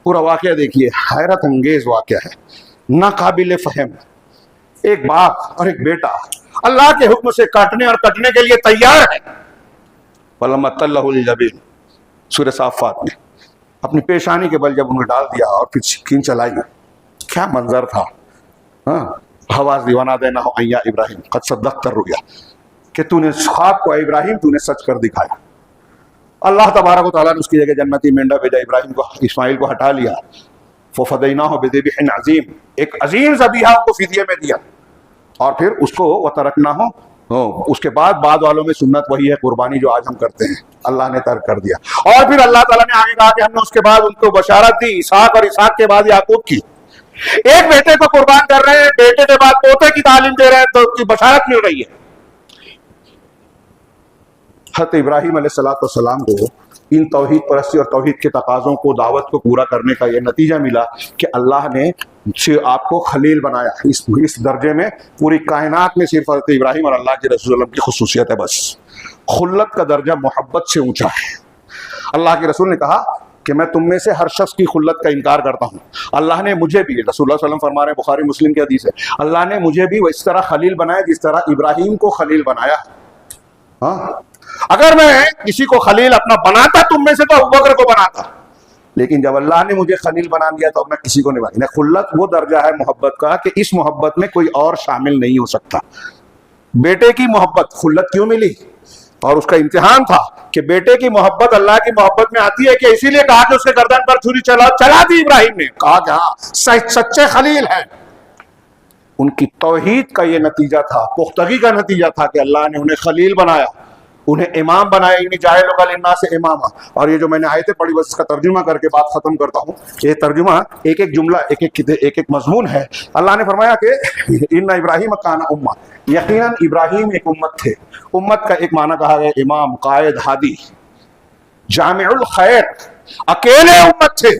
पूरा वाकया देखिए, हैरत अंगेज वाकया है, ना काबिल फहम। एक बाप और एक बेटा अल्लाह के हुक्म से काटने और कटने के लिए तैयार है। वलम्मतल्लाहुल सूरह साफ़ात में अपनी पेशानी के बल जब उन्हें डाल दिया और फिर छीन चलाई, क्या मंजर था। हाँ, हवाज दीवाना देना हो अय्या इब्राहिम कद सद्दक़्ता रुया, कि तूने ख्वाब को इब्राहिम तूने सच कर दिखाया। अल्लाह तबारक व तआला ने उसकी जगह जन्नती मेंढा भेजा, इब्राहिम को, इस्माइल को हटा लिया। फ़फ़दैनाहु बिज़िब्हिन अज़ीम, एक अजीम ज़बीहा को फिदिये में दिया, और फिर उसको वतरकनाहु, उसके बाद वालों में सुन्नत वही है, कुर्बानी जो आज हम करते हैं, अल्लाह ने तर्क कर दिया। और फिर अल्लाह ताला ने आगे कहा कि हमने उसके बाद उनको बशारत दी, इसहाक और इसहाक के बाद याकूब की। एक बेटे को कुर्बान कर रहे हैं, बेटे के बाद पोते की तालीम दे रहे हैं, तो उसकी बशारत मिल रही है। हज़रत इब्राहिम अलैहिस्सलाम को इन तौहीद परस्ती और तौहीद के तकाज़ों को, दावत को पूरा करने का यह नतीजा मिला कि अल्लाह ने आपको खलील बनाया। इस दर्जे में पूरी कायनात में सिर्फ हज़रत इब्राहिम और अल्लाह के रसूल की खुसूसियत है। बस खुल्लत का दर्जा मोहब्बत से ऊंचा है। अल्लाह के रसूल ने कहा कि मैं तुम में से हर शख्स की खुल्लत का इनकार करता हूँ। अल्लाह ने मुझे भी, रसूलुल्लाह सल्लल्लाहु अलैहि वसल्लम फरमा रहे हैं, बुखारी मुस्लिम की हदीस है, अल्लाह ने मुझे भी इस तरह खलील बनाया जिस तरह इब्राहिम को खलील बनाया। हाँ, अगर मैं किसी को खलील अपना बनाता तुम में से तो अबू बकर को बनाता, लेकिन जब अल्लाह ने मुझे खलील बना दिया तो मैं किसी को नहीं बना। खुल्लत वो दर्जा है मोहब्बत का कि इस मोहब्बत में कोई और शामिल नहीं हो सकता। बेटे की मोहब्बत खुल्लत क्यों मिली? और उसका इम्तिहान था कि बेटे की मोहब्बत अल्लाह की मोहब्बत में आती है कि इसीलिए कहा कि उसके गर्दन पर छुरी चला दी इब्राहिम ने, कहा कि हाँ सच्चे खलील हैं। उनकी तौहीद का ये नतीजा था, पुख्तगी का नतीजा था कि अल्लाह ने उन्हें खलील बनाया, उन्हें इमाम बनाया। इन्नी जाइलुका लिन्नास इमामा। और ये जो मैंने आयतें पढ़ी, बस इसका तर्जुमा करके बात खत्म करता हूँ। ये तर्जुमा एक एक जुमला, एक एक मजमून है। अल्लाह ने फरमाया कि इन्ना इब्राहिम काना उम्मा, यकीनन इब्राहिम एक उम्मत थे। उम्मत का एक माना कहा गया इमाम, कायद, हादी, जामिउल खैर, अकेले उम्मत थे,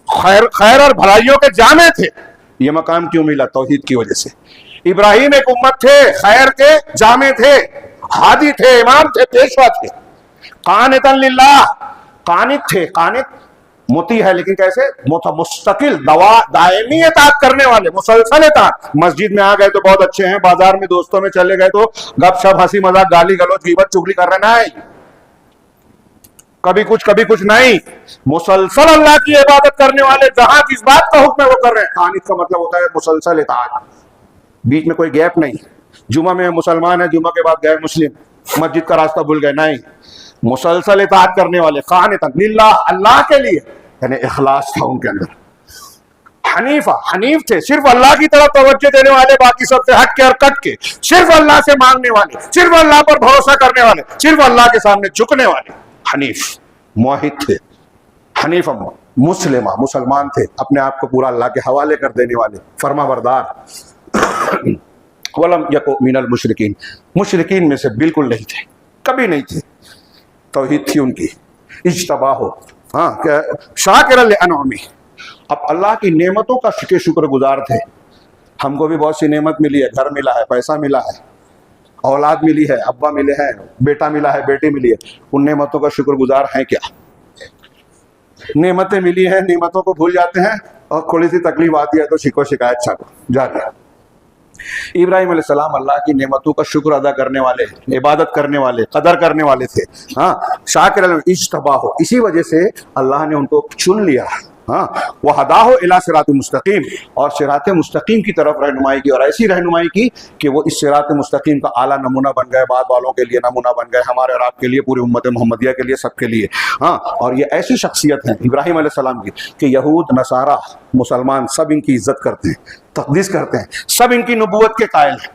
खैर और भलाइयों के जामे थे। ये मकाम क्यों मिला? तौहीद की वजह से। इब्राहिम एक उम्मत थे, खैर के जामे थे, हादी थे, इमाम थे, पेशवा थे, कानितन लिल्लाह, कानित थे। कानित मुती है, लेकिन कैसे? मुस्तकिल, दायमी इताअत करने वाले, मुसलसल इताअत। मस्जिद में आ गए तो बहुत अच्छे हैं, बाजार में दोस्तों में चले गए तो गपशप, हंसी मजाक, गाली गलौज, गीबत चुगली कर रहे नहीं, कभी कुछ नहीं। मुसलसल अल्लाह की इबादत करने वाले, जहां जिस बात का हुक्म है वो कर रहे हैं। कानित का मतलब होता है मुसलसल इताअत, बीच में कोई गैप नहीं। जुमा में मुसलमान है, जुमा के बाद गए मुस्लिम, मस्जिद का रास्ता भूल गए, नहीं। मुसलसल इताअत करने वाले, कानितन लिल्लाह, अल्लाह के लिए, यानी इखलास था उनके अंदर। हनीफा, हनीफ थे, सिर्फ अल्लाह की तरफ तवज्जो देने वाले, बाकी सबसे हट के और कट के, सिर्फ अल्लाह से मांगने वाले, सिर्फ अल्लाह पर भरोसा करने वाले, सिर्फ अल्लाह के सामने झुकने वाले। हनीफ, मोहित थे। हनीफा मुस्लिमा, मुसलमान थे, अपने आप को पूरा अल्लाह के हवाले कर देने वाले, फरमाबरदार। वलम यकु मिनल मुशरिकीन, मुशरिकीन में से बिल्कुल नहीं थे, कभी नहीं थे। तौहीद थी उनकी। इज्तबाहो, हाँ, क्या शाकिरल लिअनअमी, अब अल्लाह की नेमतों का शुक्रगुजार थे। हमको भी बहुत सी नेमत मिली है, घर मिला है, पैसा मिला है, औलाद मिली है, अब्बा मिले हैं, बेटा मिला है, बेटी मिली है, उन नेमतों का शुक्रगुजार हैं क्या? नेमतें मिली हैं, नेमतों को भूल जाते हैं, और थोड़ी सी तकलीफ आती है तो शिको शिकायत छाको जाते हैं। इब्राहिम अलैहिस्सलाम अल्लाह की नेमतों का शुक्र अदा करने वाले, इबादत करने वाले, कदर करने वाले थे। हाँ, शाकिर इज्तबाहो, इसी वजह से अल्लाह ने उनको चुन लिया। हाँ, वह हदाहो इला सिरात मुस्तकीम, और सिरात मुस्तकीम की तरफ रहनुमाई की, और ऐसी रहनुमाई की कि वो इस सिरात मुस्तकीम का आला नमूना बन गए, बाद वालों के लिए नमूना बन गए, हमारे और आपके लिए, पूरी उम्मत मोहम्मदिया के लिए, सबके लिए। हाँ, और ये ऐसी शख्सियत है इब्राहिम अलैहिस्सलाम की कि यहूद, नसारा, मुसलमान सब इनकी इज्जत करते हैं, तक़दीस करते हैं, सब इनकी नबूवत के कायल हैं।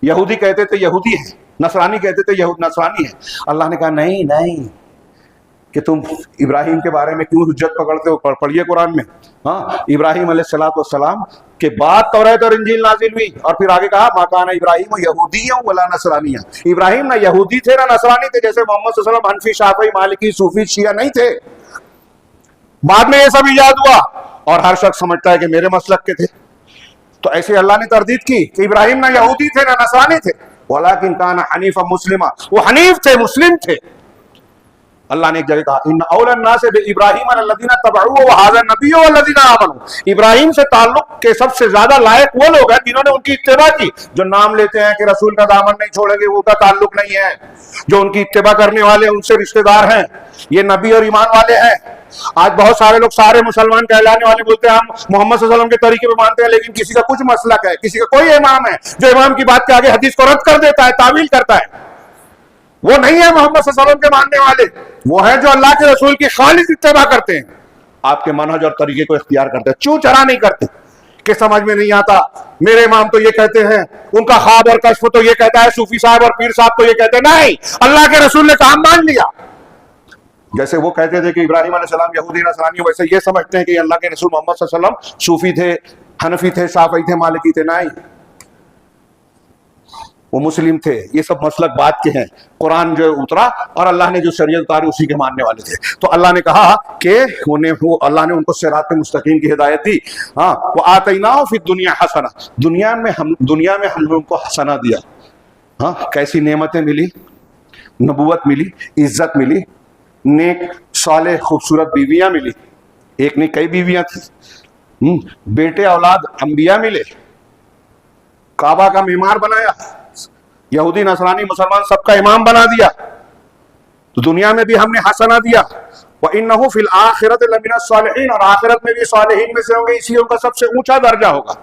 यहूदी कहते थे यहूदी है, नसरानी कहते थे यहूद नसरानी है। अल्लाह ने कहा नहीं नहीं, कि तुम इब्राहिम के बारे में क्यों हुज्जत पकड़ते हो? पढ़िए कुरान में। हाँ, इब्राहिम अलैहिस्सलाम के बाद तौरात और इंजील नाजिल हुई, और फिर आगे कहा माकाना इब्राहिम यहूदियों वला नसरानिया, इब्राहिम ना यहूदी थे ना नसरानी थे, जैसे मोहम्मद सल्लल्लाहु अलैहि वसल्लम हनफी, शाफी, मालिकी, सूफी, शिया नहीं थे। बाद में ये सब इजाद हुआ, और हर शख्स समझता है कि मेरे मसलक के थे। तो ऐसे अल्लाह ने तरदीद की कि इब्राहिम ना यहूदी थे ना नसरानी थे, वलाकिन काना हनीफा मुस्लिमा, वो हनीफ थे, मुस्लिम थे। अल्लाह ने एक जगह कहा इन औलन नास इब्राहिम अल्लज़ीना तबअू व हाज़ा नबिय्यु वल्लज़ीना आमनू, इब्राहिम से ताल्लुक के सबसे ज्यादा लायक वो लोग हैं जिन्होंने उनकी इत्तिबा की। जो नाम लेते हैं कि रसूल का दामन नहीं छोड़ेंगे, वो का ताल्लुक नहीं है। जो उनकी इत्तिबा करने वाले उनसे रिश्तेदार हैं, ये नबी और ईमान वाले हैं। आज बहुत सारे लोग सारे मुसलमान कहलाने वाले बोलते हैं हम मोहम्मद सल्लल्लाहु अलैहि वसल्लम के तरीके पे मानते हैं, लेकिन किसी का कुछ मसलक है, किसी का कोई इमाम है जो इमाम की बात के आगे हदीस को रद्द कर देता है, तावील करता है। वो नहीं है मोहम्मद सल्लल्लाहु अलैहि वसल्लम के मानने वाले, वो है जो अल्लाह के रसूल की खालिस इत्तिबा करते हैं, आपके मनहज और तरीके को इख्तियार करते हैं, चू चरा नहीं करते कि समझ में नहीं आता, मेरे इमाम तो ये कहते हैं, उनका ख्वाब और कश्फ तो ये कहता है, सूफी साहब और पीर साहब तो ये कहते हैं। नहीं, अल्लाह के रसूल ने काम मान लिया। जैसे वो कहते थे कि इब्राहिम अलैहिस्सलाम यहूदी नसरानी, वैसे ये समझते हैं कि अल्लाह के रसूल मोहम्मद सल्लल्लाहु अलैहि वसल्लम सूफी थे, हनफी थे, शाफी थे, मालिकी थे। नहीं, वो मुस्लिम थे। ये सब मसलक बात के हैं। कुरान जो उतरा और अल्लाह ने जो शरीयत उतारी उसी के मानने वाले थे। तो अल्लाह ने कहा कि अल्लाह ने उनको सिरात मुस्तकीम की हिदायत दी। हाँ, वो आतैनाहु फिद दुनिया हसना, दुनिया में हमने उनको हसना दिया। हाँ, कैसी नेमतें मिली, नबूवत मिली, इज्जत मिली, नेक साले खूबसूरत बीवियां मिली, एक नहीं कई बीवियां थी, बेटे औलाद अंबिया मिले, काबा का मीमार बनाया, यहूदी नसरानी मुसलमान सबका इमाम बना दिया। तो दुनिया में भी हमने हसना दिया। व इन्नहु फिल आखिरत लमिन सालिहीन, और आखिरत में भी सालिहीन में से होंगे, इसलिए उनका सबसे ऊंचा दर्जा होगा।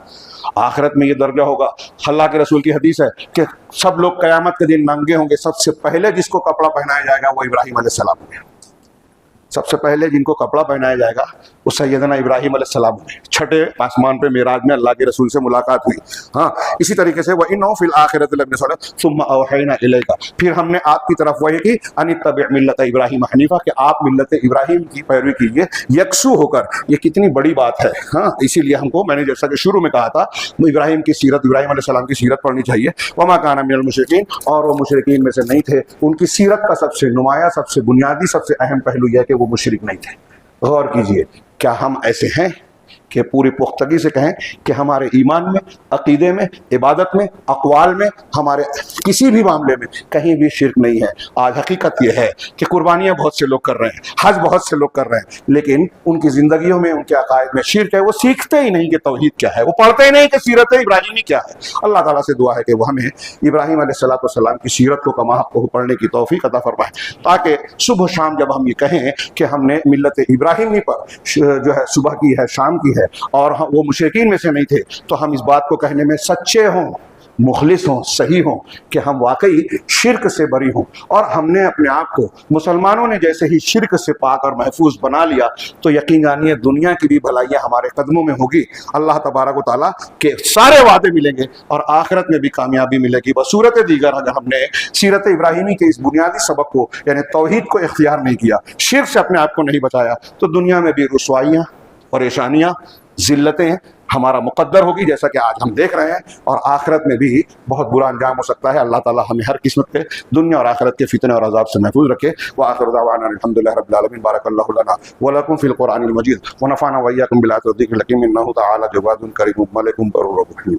आखिरत में ये दर्जा होगा, अल्लाह के रसूल की हदीस है कि सब लोग क़यामत के दिन नंगे होंगे, सबसे पहले जिसको कपड़ा पहनाया जाएगा वो इब्राहिम अलैहिस्सलाम है। सबसे पहले जिनको कपड़ा पहनाया जाएगा वो सैयदना इब्राहिम अलैहिस्सलाम है। छठे आसमान पे मेराज में अल्लाह के रसूल से मुलाकात हुई। हाँ, इसी तरीके से वह इन्नहु फिल आखिरति लमिन सालिहीन सुम्मा औहैना इलैका, फिर हमने आपकी तरफ वही की अनित्तबि मिल्लत इब्राहिम हनीफा, कि आप मिल्लत इब्राहिम की पैरवी कीजिए, यकसू होकर। ये कितनी बड़ी बात है। हाँ, इसीलिए हमको, मैंने जैसा कि शुरू में कहा था, इब्राहिम की सीरत, इब्राहिम अलैहिस्सलाम की सीरत पढ़नी चाहिए। वमा काना मिनल मुशरिकीन, और वो मुशरिकीन में से नहीं थे। उनकी सीरत का सबसे नुमाया, सबसे बुनियादी, सबसे अहम पहलू यह कि वो मुशरिक नहीं थे। गौर कीजिए, क्या हम ऐसे हैं कि पूरी पुख्तगी से कहें कि हमारे ईमान में, अकीदे में, इबादत में, अक़वाल में, हमारे किसी भी मामले में कहीं भी शिर्क नहीं है। आज हकीकत यह है कि कुर्बानियाँ बहुत से लोग कर रहे हैं, हज बहुत से लोग कर रहे हैं, लेकिन उनकी ज़िंदगियों में, उनके अकायद में शिर्क है। वो सीखते ही नहीं कि तौहीद क्या है, वो पढ़ते ही नहीं कि सीरत इब्राहिमी क्या है। अल्लाह ताला से दुआ है कि वो हमें इब्राहिम अलैहिस्सलाम की सीरत को कमा को पढ़ने की तौफीक अता फरमाए, ताकि सुबह शाम जब हम ये कहें कि हमने मिल्लत इब्राहिमी पर जो है सुबह की है, शाम की है, और वो मुशरिकीन में से नहीं थे, तो हम इस बात को कहने में सच्चे हों, मुखलिस हों, सही हों कि हम वाकई शिर्क से बरी हों। और हमने अपने आप को, मुसलमानों ने जैसे ही शिर्क से पाक और महफूज बना लिया, तो यकीन जानिए दुनिया की भी भलाइयाँ हमारे कदमों में होगी। अल्लाह तबारक व तआला के सारे वादे मिलेंगे और आखिरत में भी कामयाबी मिलेगी। बसूरत दीगर अगर हमने सीरत इब्राहिमी के इस बुनियादी सबक को, यानी तौहीद को इख्तियार नहीं किया, शिर्क से अपने आप को नहीं बचाया, तो दुनिया में भी रुसवाइयाँ, परेशानियाँ, जिल्लतें हमारा मुकद्दर होगी, जैसा कि आज हम देख रहे हैं, और आखिरत में भी बहुत बुरा अंजाम हो सकता है। अल्लाह ताला हमें हर किस्मत के दुनिया और आखिरत के फितने और अजाब से महफूज रखे। व आखिरु दअवाना अल्हम्दुलिल्लाहि रब्बिल आलमीन। बारकल्लाहु लना व लकुम फिल कुरआनिल मजीद व नफ़अना व इय्याकुम बिल आयाति व ज़िक्रिल हकीम। इन्नहु तआला जवादुन करीमुन मलिकुम बर्रुर रहीम।